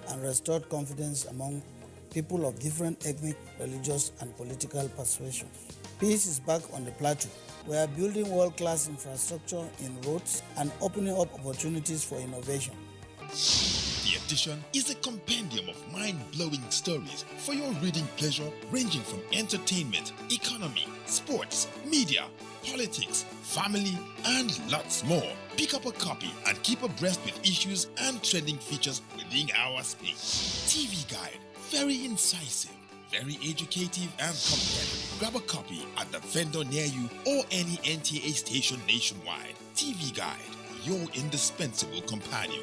S10: and restored confidence among people of different ethnic, religious, and political persuasions. Peace is back on the plateau. We are building world-class infrastructure in roads and opening up opportunities for innovation.
S9: The edition is a compendium of mind-blowing stories for your reading pleasure, ranging from entertainment, economy, sports, media, politics, family, and lots more. Pick up a copy and keep abreast with issues and trending features within our space. TV Guide. Very incisive, very educative and compelling. Grab a copy at the vendor near you or any NTA station nationwide. TV Guide, your indispensable companion.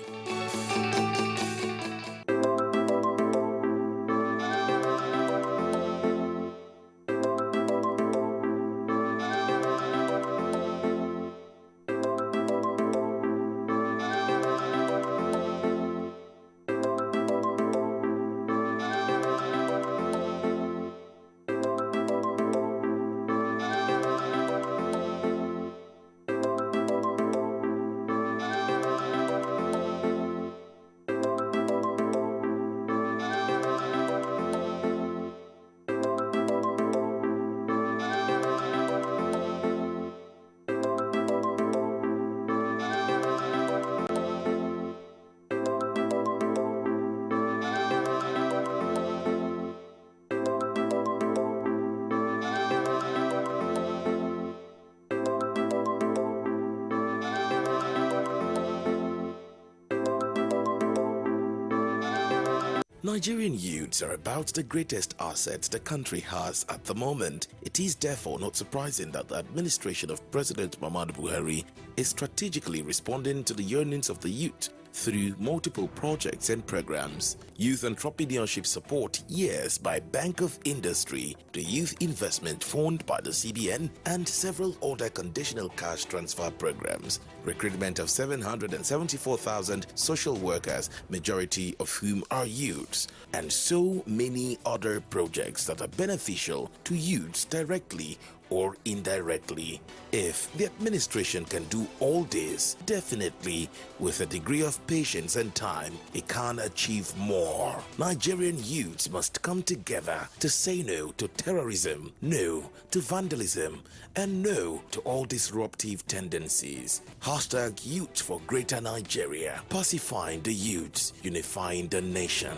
S2: Nigerian youths are about the greatest assets the country has at the moment. It is therefore not surprising that the administration of President Muhammadu Buhari is strategically responding to the yearnings of the youth through multiple projects and programs. Youth entrepreneurship support years by Bank of Industry, the Youth Investment Fund by the CBN, and several other conditional cash transfer programs. Recruitment of 774,000 social workers, majority of whom are youths, and so many other projects that are beneficial to youths directly or indirectly. If the administration can do all this, definitely with a degree of patience and time, it can achieve more. Nigerian youths must come together to say no to terrorism, no to vandalism, and no to all disruptive tendencies. Hashtag Youth for Greater Nigeria. Pacifying the youths, unifying the nation.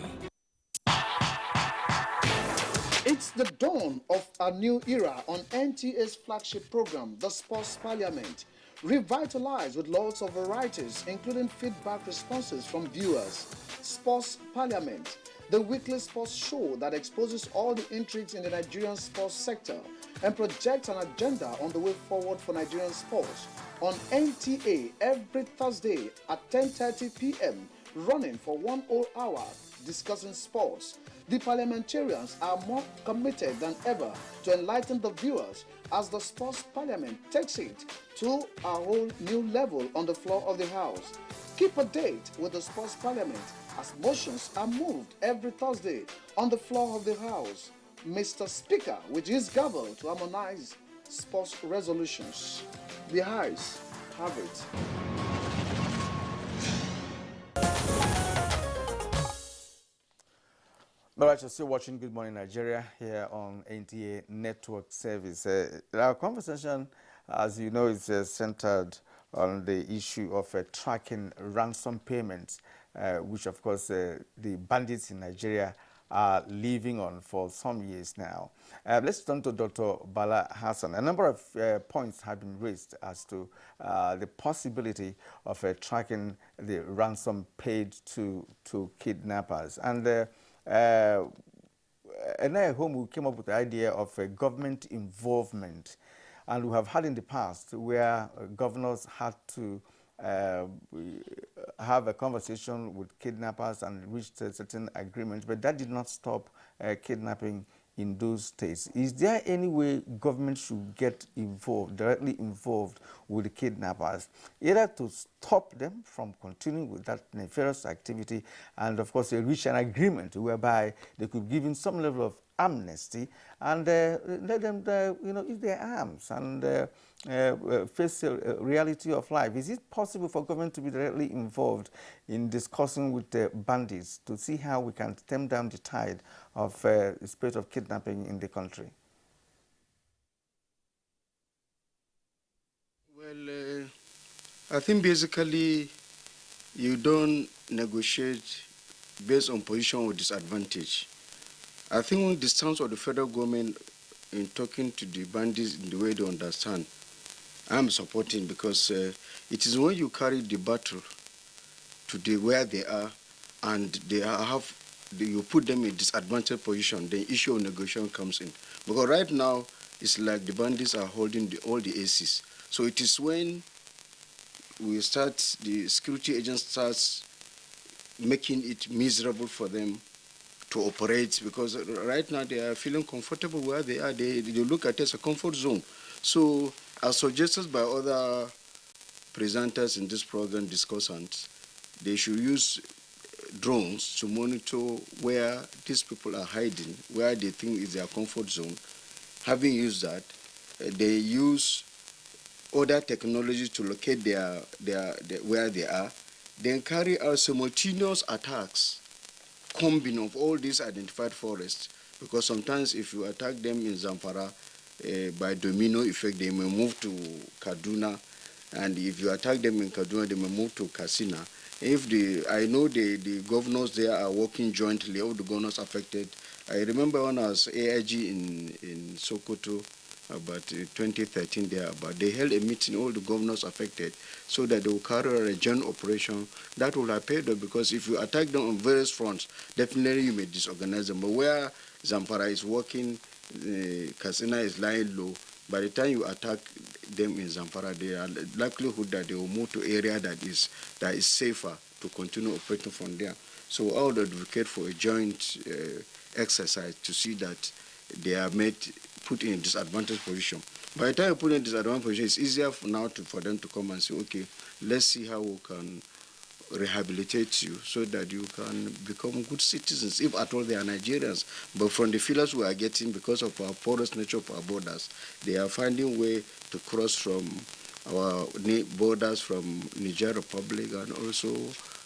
S11: It's the dawn of a new era on NTA's flagship program, the Sports Parliament, revitalized with lots of varieties, including feedback responses from viewers. Sports Parliament, the weekly sports show that exposes all the intrigues in the Nigerian sports sector and projects an agenda on the way forward for Nigerian sports. On NTA every Thursday at 10:30 p.m., running for 1 whole hour, discussing sports. The parliamentarians are more committed than ever to enlighten the viewers as the Sports Parliament takes it to a whole new level on the floor of the House. Keep a date with the Sports Parliament as motions are moved every Thursday on the floor of the House. Mr. Speaker, with his gavel to harmonize sports resolutions. The House have it.
S1: All right, you're still watching Good Morning Nigeria here on NTA Network Service. Our conversation, as you know, is centered on the issue of tracking ransom payments, which, of course, the bandits in Nigeria are living on for some years now. Let's turn to Dr. Bala Hassan. A number of points have been raised as to the possibility of tracking the ransom paid to kidnappers. And at home, we came up with the idea of government involvement, and we have had in the past where governors had to have a conversation with kidnappers and reach a certain agreement, but that did not stop kidnapping in those states. Is there any way government should get involved, directly involved with the kidnappers, either to stop them from continuing with that nefarious activity and, of course, reach an agreement whereby they could give in some level of amnesty and let them, eat their arms and face the reality of life? Is it possible for government to be directly involved in discussing with the bandits to see how we can stem down the tide of the spread of kidnapping in the country?
S6: Well, I think basically you don't negotiate based on position or disadvantage. I think the stance of the federal government in talking to the bandits in the way they understand, I'm supporting, because it is when you carry the battle to where they are and you put them in disadvantaged position, the issue of negotiation comes in. Because right now, it's like the bandits are holding all the aces. So it is when the security agents starts making it miserable for them to operate, because right now they are feeling comfortable where they are. They look at it as a comfort zone. So as suggested by other presenters in this program, discussants, they should use drones to monitor where these people are hiding, where they think is their comfort zone. Having used that, they use other technologies to locate where they are, then carry out simultaneous attacks, combine of all these identified forests, because sometimes if you attack them in Zamfara, by domino effect, they may move to Kaduna, and if you attack them in Kaduna, they may move to Katsina. I know the governors there are working jointly, all the governors affected. I remember when I was AIG in Sokoto, about 2013 there. But they held a meeting, all the governors affected, so that they will carry out a joint operation that will have paid off, because if you attack them on various fronts, definitely you may disorganize them. But where Zamfara is working, Katsina is lying low, by the time you attack them in Zamfara, there are likelihood that they will move to area that is safer to continue operating from there. So I would advocate for a joint exercise to see that they are put in a disadvantaged position. By the time you put in a disadvantaged position, it's easier for them to come and say, okay, let's see how we can rehabilitate you so that you can become good citizens, if at all they are Nigerians. But from the feelers we are getting, because of our porous nature of our borders, they are finding way to cross from our borders from Niger Republic and also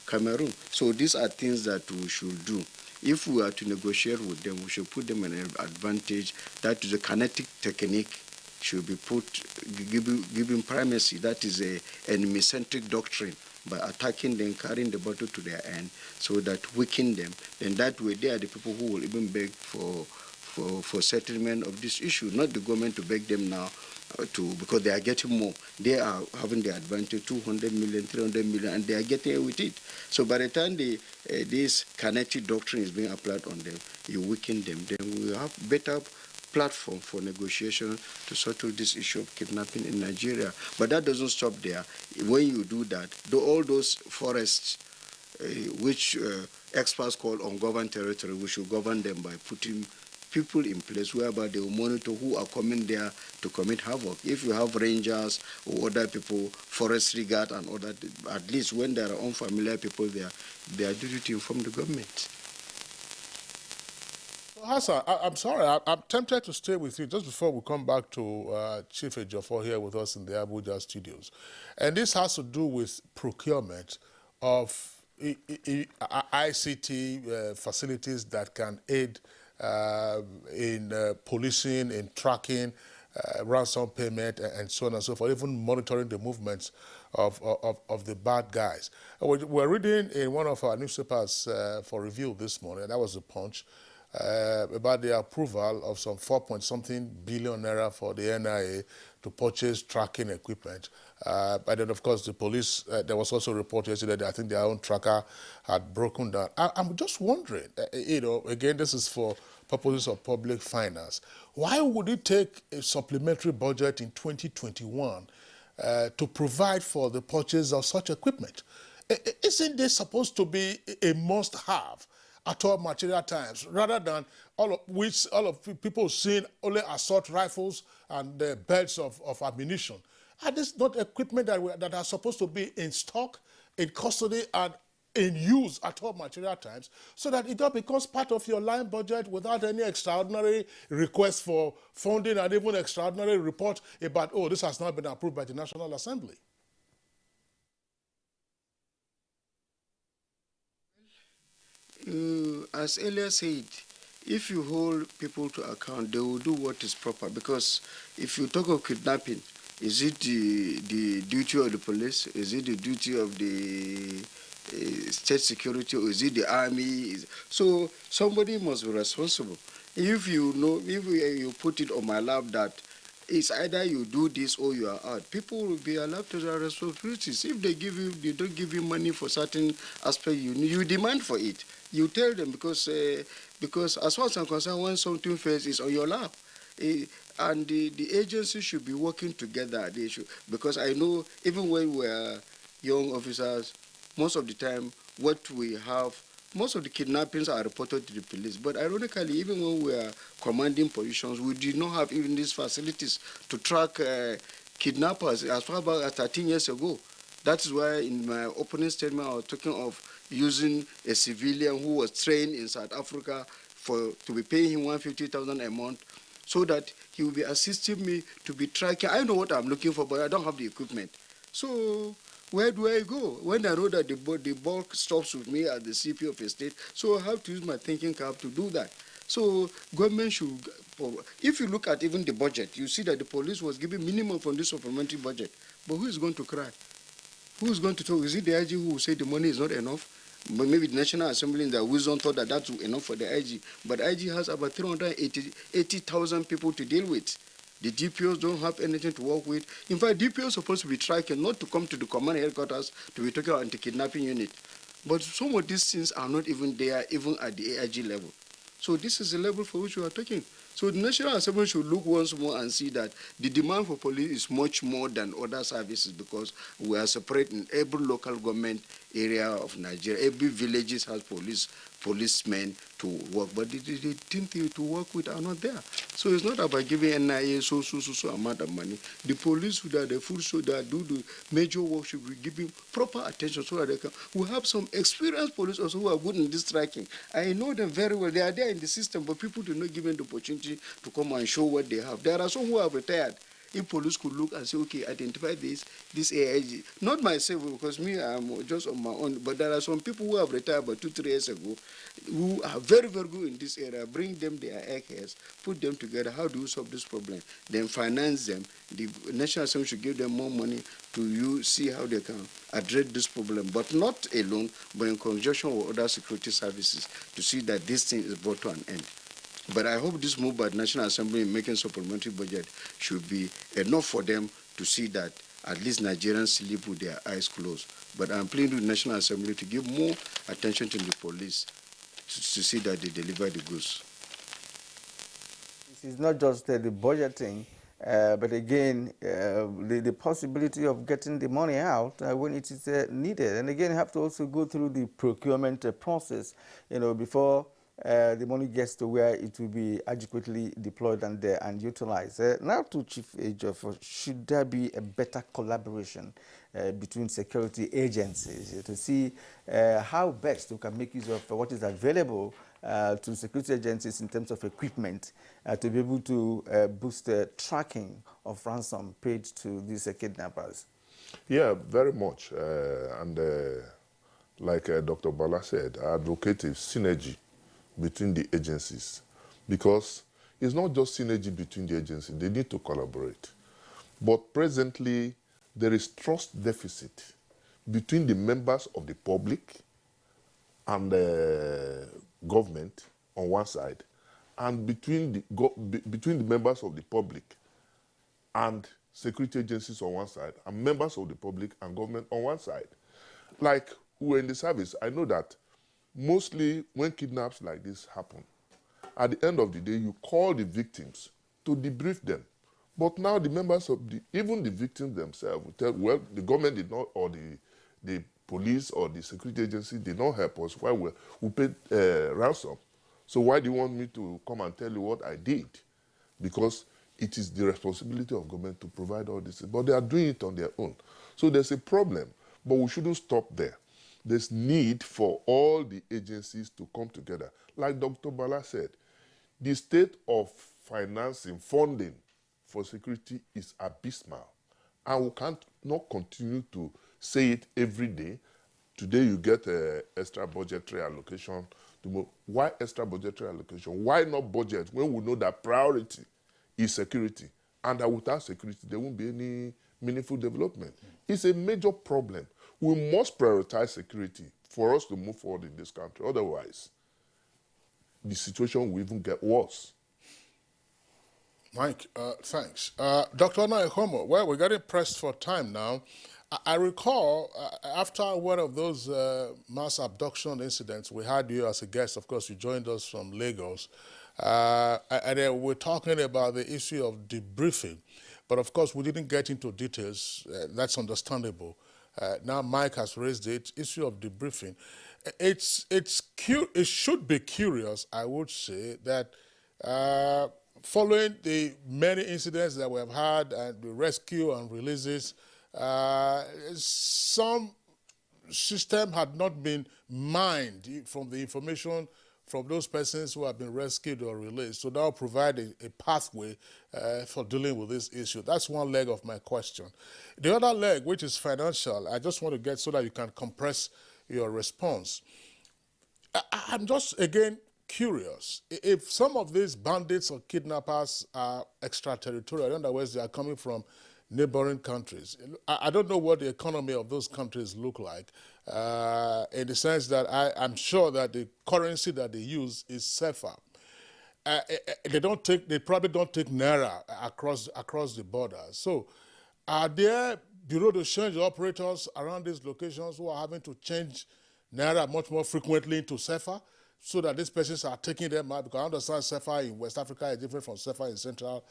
S6: Cameroon. So these are things that we should do. If we are to negotiate with them, we should put them in an advantage. That is a kinetic technique should be given primacy. That is a enemy-centric doctrine. By attacking them, carrying the battle to their end, so that weaken them. Then that way they are the people who will even beg for settlement of this issue, not the government to beg them now because they are getting more. They are having the advantage, 200 million, 300 million, and they are getting away with it. So by the time this kinetic doctrine is being applied on them, you weaken them. Then we have better platform for negotiation to settle this issue of kidnapping in Nigeria. But that doesn't stop there. When you do that, all those forests, which experts call ungoverned territory, we should govern them by putting people in place whereby they will monitor who are coming there to commit havoc. If you have rangers or other people, forestry guard and other, at least when there are unfamiliar people there, they are duty to inform the government.
S3: Hassan, I'm sorry, I'm tempted to stay with you just before we come back to Chief Ejiofor here with us in the Abuja studios. And this has to do with procurement of ICT facilities that can aid in policing, in tracking, ransom payment, and so on and so forth, even monitoring the movements of the bad guys. We're reading in one of our newspapers for review this morning, that was the Punch, about the approval of some 4-point-something billion naira for the NIA to purchase tracking equipment. And then, of course, the police, there was also a report yesterday that I think their own tracker had broken down. I'm just wondering, again, this is for purposes of public finance. Why would it take a supplementary budget in 2021 to provide for the purchase of such equipment? Isn't this supposed to be a must-have at all material times, rather than all of people seeing only assault rifles and belts of ammunition? Are this not equipment that are supposed to be in stock, in custody, and in use at all material times, so that it becomes part of your line budget without any extraordinary request for funding and even extraordinary report about, oh, this has not been approved by the National Assembly?
S6: As earlier said, if you hold people to account, they will do what is proper. Because if you talk of kidnapping, is it the duty of the police? Is it the duty of the state security? Or is it the army? So somebody must be responsible. If you know, if you put it on my lap that it's either you do this or you are out, people will be allowed to their responsibilities. If they don't give you money for certain aspect, you demand for it. You tell them, because as far as I'm concerned, when something fails, it's on your lap. And the agency should be working together. They should, because I know even when we are young officers, most of the time what we have, most of the kidnappings are reported to the police. But ironically, even when we are commanding positions, we did not have even these facilities to track kidnappers as far back as 13 years ago. That is why in my opening statement I was talking of using a civilian who was trained in South Africa to be paying him 150,000 a month, so that he will be assisting me to be tracking. I know what I'm looking for, but I don't have the equipment. So where do I go when I know that the bulk stops with me as the CP of a state? So I have to use my thinking cap to do that. So government should, if you look at even the budget, you see that the police was given minimum from this supplementary budget. But who is going to cry? Who is going to talk? Is it the IG who will say the money is not enough? But maybe the National Assembly in their wisdom thought that that's enough for the IG. But IG has about 380,000 people to deal with. The DPOs don't have anything to work with. In fact, DPOs are supposed to be tracking, not to come to the command headquarters to be talking about anti-kidnapping unit. But some of these things are not even there, even at the AIG level. So this is the level for which we are talking. So the National Assembly should look once more and see that the demand for police is much more than other services, because we are separate in every local government area of Nigeria. Every village has policemen to work, but the team to work with are not there. So it's not about giving NIA so amount of money. The police that the full show that do the major work should be given proper attention so that they can. We have some experienced police also who are good in this tracking. I know them very well. They are there in the system, but people do not give them the opportunity to come and show what they have. There are some who have retired. If police could look and say, okay, identify this AIG. Not myself, because me, I'm just on my own, but there are some people who have retired about 2-3 years ago who are very, very good in this area. Bring them their eggheads, put them together. How do you solve this problem? Then finance them. The National Assembly should give them more money to see how they can address this problem, but not alone, but in conjunction with other security services to see that this thing is brought to an end. But I hope this move by the National Assembly in making supplementary budget should be enough for them to see that at least Nigerians sleep with their eyes closed. But I'm pleading with the National Assembly to give more attention to the police to see that they deliver the goods.
S1: This is not just the budgeting, but again, the possibility of getting the money out when it is needed. And again, you have to also go through the procurement process, before the money gets to where it will be adequately deployed and utilized. Now to Chief Ejiofor, should there be a better collaboration between security agencies to see how best we can make use of what is available to security agencies in terms of equipment to be able to boost the tracking of ransom paid to these kidnappers?
S5: Yeah, very much. Like Dr. Bala said, I advocate a synergy between the agencies, because it's not just synergy between the agencies, they need to collaborate. But presently, there is trust deficit between the members of the public and the government on one side, and between the members of the public and security agencies on one side, and members of the public and government on one side. Like, we're in the service, I know that mostly when kidnaps like this happen, at the end of the day, you call the victims to debrief them. But now the members of even the victims themselves will tell, well, the government did not, or the police or the security agency did not help us while we paid ransom. So why do you want me to come and tell you what I did? Because it is the responsibility of government to provide all this, but they are doing it on their own. So there's a problem, but we shouldn't stop there. There's need for all the agencies to come together. Like Dr. Bala said, the state of funding for security is abysmal. And we can't not continue to say it every day. Today you get extra budgetary allocation. Why extra budgetary allocation? Why not budget when we know that priority is security? And that without security, there won't be any meaningful development. It's a major problem. We must prioritize security for us to move forward in this country. Otherwise, the situation will even get worse.
S3: Mike, thanks. Dr. Anayehomo, well, we're getting pressed for time now. I recall after one of those mass abduction incidents, we had you as a guest. Of course, you joined us from Lagos. And we're talking about the issue of debriefing. But of course, we didn't get into details. That's understandable. Now Mike has raised it, issue of debriefing. It should be curious, I would say, that following the many incidents that we have had and the rescue and releases, some system had not been mined from the information from those persons who have been rescued or released to now provide a pathway for dealing with this issue. That's one leg of my question. The other leg, which is financial, I just want to get so that you can compress your response. I'm just, again, curious. If some of these bandits or kidnappers are extraterritorial, in other words, they are coming from neighboring countries. I don't know what the economy of those countries look like, in the sense that I'm sure that the currency that they use is safer. they probably don't take naira across the border. So are there bureau de change operators around these locations who are having to change naira much more frequently into CFA so that these persons are taking them out? Because I understand CFA in West Africa is different from CFA in central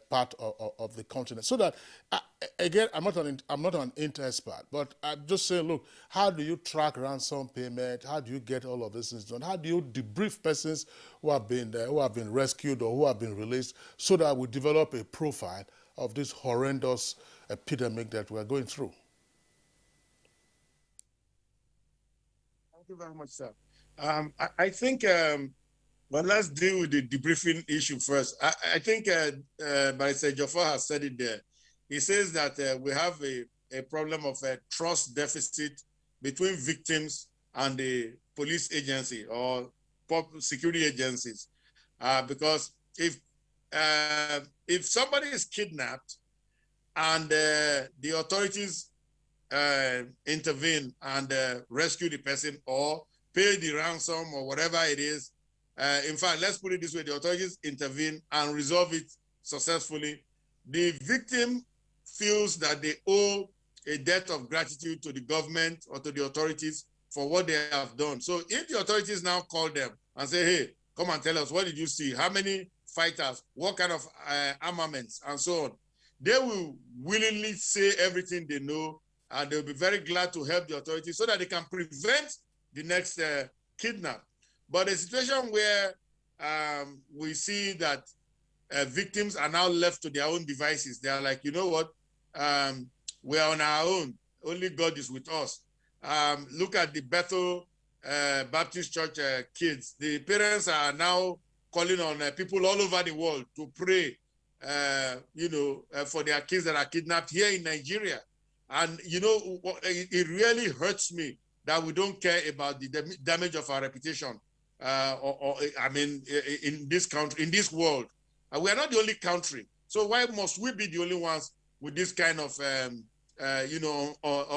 S3: part of the continent. So that, again, I'm not an inter-expert, but I'm just saying, look, how do you track ransom payment? How do you get all of these things done? How do you debrief persons who have been rescued or who have been released so that we develop a profile of this horrendous epidemic that we're going through?
S7: Thank you very much, sir. I think, well, let's deal with the debriefing issue first. I think Barrister Jafar has said it there. He says that we have a problem of a trust deficit between victims and the police agency or security agencies. Because if somebody is kidnapped and the authorities intervene and rescue the person or pay the ransom or whatever it is. In fact, let's put it this way, the authorities intervene and resolve it successfully. The victim feels that they owe a debt of gratitude to the government or to the authorities for what they have done. So if the authorities now call them and say, hey, come and tell us, what did you see? How many fighters? What kind of armaments? And so on. They will willingly say everything they know, and they'll be very glad to help the authorities so that they can prevent the next kidnap. But a situation where we see that victims are now left to their own devices. They are like, you know what? We are on our own. Only God is with us. Look at the Bethel Baptist Church kids. The parents are now calling on people all over the world to pray, for their kids that are kidnapped here in Nigeria. And, it really hurts me that we don't care about the damage of our reputation. In this country, in this world. We are not the only country. So why must we be the only ones with this kind of,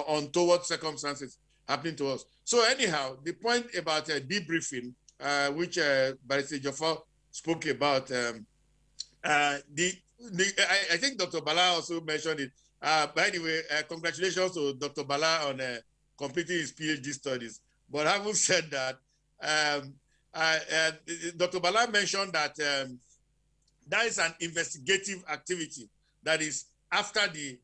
S7: untoward circumstances happening to us? So anyhow, the point about debriefing, which Barrister Jafar spoke about, I think Dr. Bala also mentioned it. By the way, congratulations to Dr. Bala on completing his PhD studies. But having said that, Dr. Bala mentioned that that is an investigative activity that is after the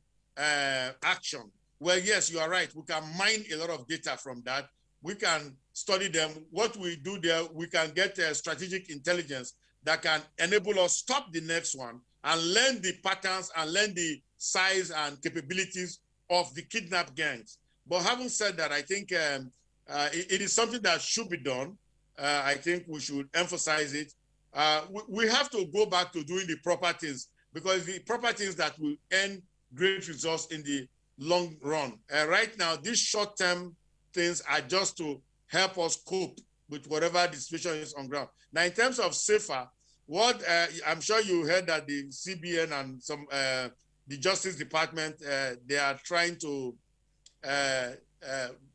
S7: action. Well, yes, you are right. We can mine a lot of data from that. We can study them. What we do there, we can get strategic intelligence that can enable us stop the next one and learn the patterns and learn the size and capabilities of the kidnap gangs. But having said that, I think it is something that should be done. I think we should emphasize it. We have to go back to doing the proper things, because the proper things that will earn great results in the long run. Right now, these short-term things are just to help us cope with whatever the situation is on ground. Now, in terms of safer, what I'm sure you heard that the CBN and some the Justice Department, they are trying to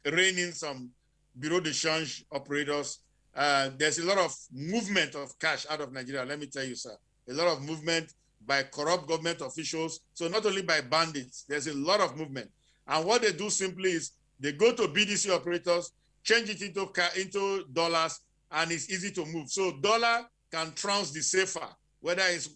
S7: rein in some bureau de change operators. There's a lot of movement of cash out of Nigeria, let me tell you, sir. A lot of movement by corrupt government officials. So not only by bandits, there's a lot of movement. And what they do simply is they go to BDC operators, change it into dollars, and it's easy to move. So dollar can trounce the safer, whether it's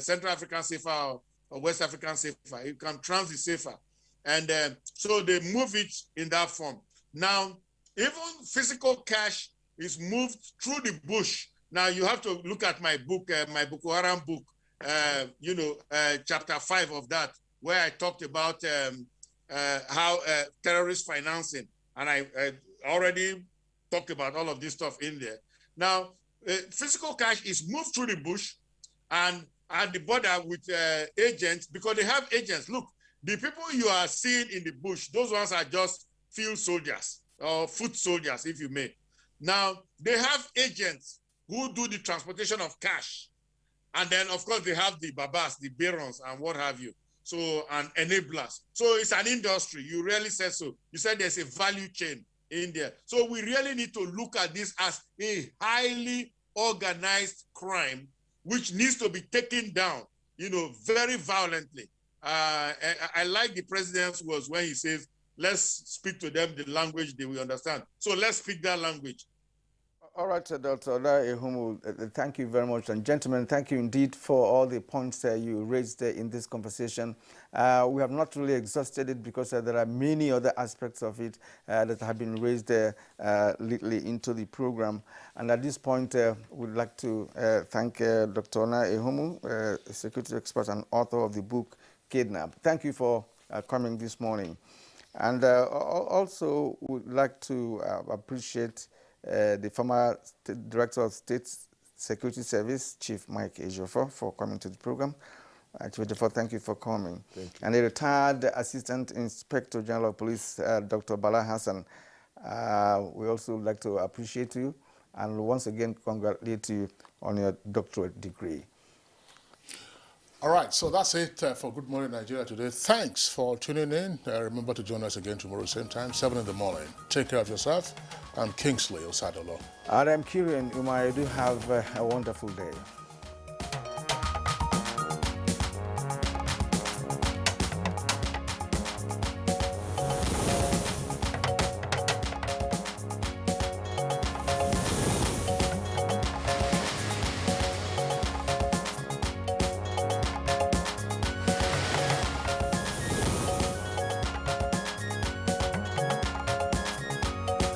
S7: Central African safer or West African safer. It can trounce the safer. And so they move it in that form. Now, even physical cash is moved through the bush. Now you have to look at my book, my Boko Haram book, chapter 5 of that, where I talked about how terrorist financing, and I already talked about all of this stuff in there. Now, physical cash is moved through the bush and at the border with agents, because they have agents. Look, the people you are seeing in the bush, those ones are just field soldiers or foot soldiers, if you may. Now, they have agents who do the transportation of cash. And then, of course, they have the babas, the barons, and what have you. So, and enablers. So it's an industry. You really said so. You said there's a value chain in there. So we really need to look at this as a highly organized crime, which needs to be taken down, very violently. I like the president's words when he says, let's speak to them the language they will understand. So let's speak that language.
S1: All right, Dr. Ola Ehumu, thank you very much. And gentlemen, thank you indeed for all the points you raised in this conversation. We have not really exhausted it because there are many other aspects of it that have been raised lately into the program. And at this point, we'd like to thank Dr. Ola Ehumu, a security expert and author of the book, Kidnap. Thank you for coming this morning. And also would like to appreciate the former Director of State Security Service, Chief Mike Ejiofor, for coming to the program. Chief Ejiofor, thank you for coming.
S5: Thank you.
S1: And the retired Assistant Inspector General of Police, Dr. Bala Hassan. We also would like to appreciate you and once again congratulate you on your doctorate degree.
S3: All right, so that's it for Good Morning Nigeria today. Thanks for tuning in. Remember to join us again tomorrow, same time, 7 in the morning. Take care of yourself. I'm Kingsley Osadolo.
S1: And I'm Kieran Umar. Do have a wonderful day.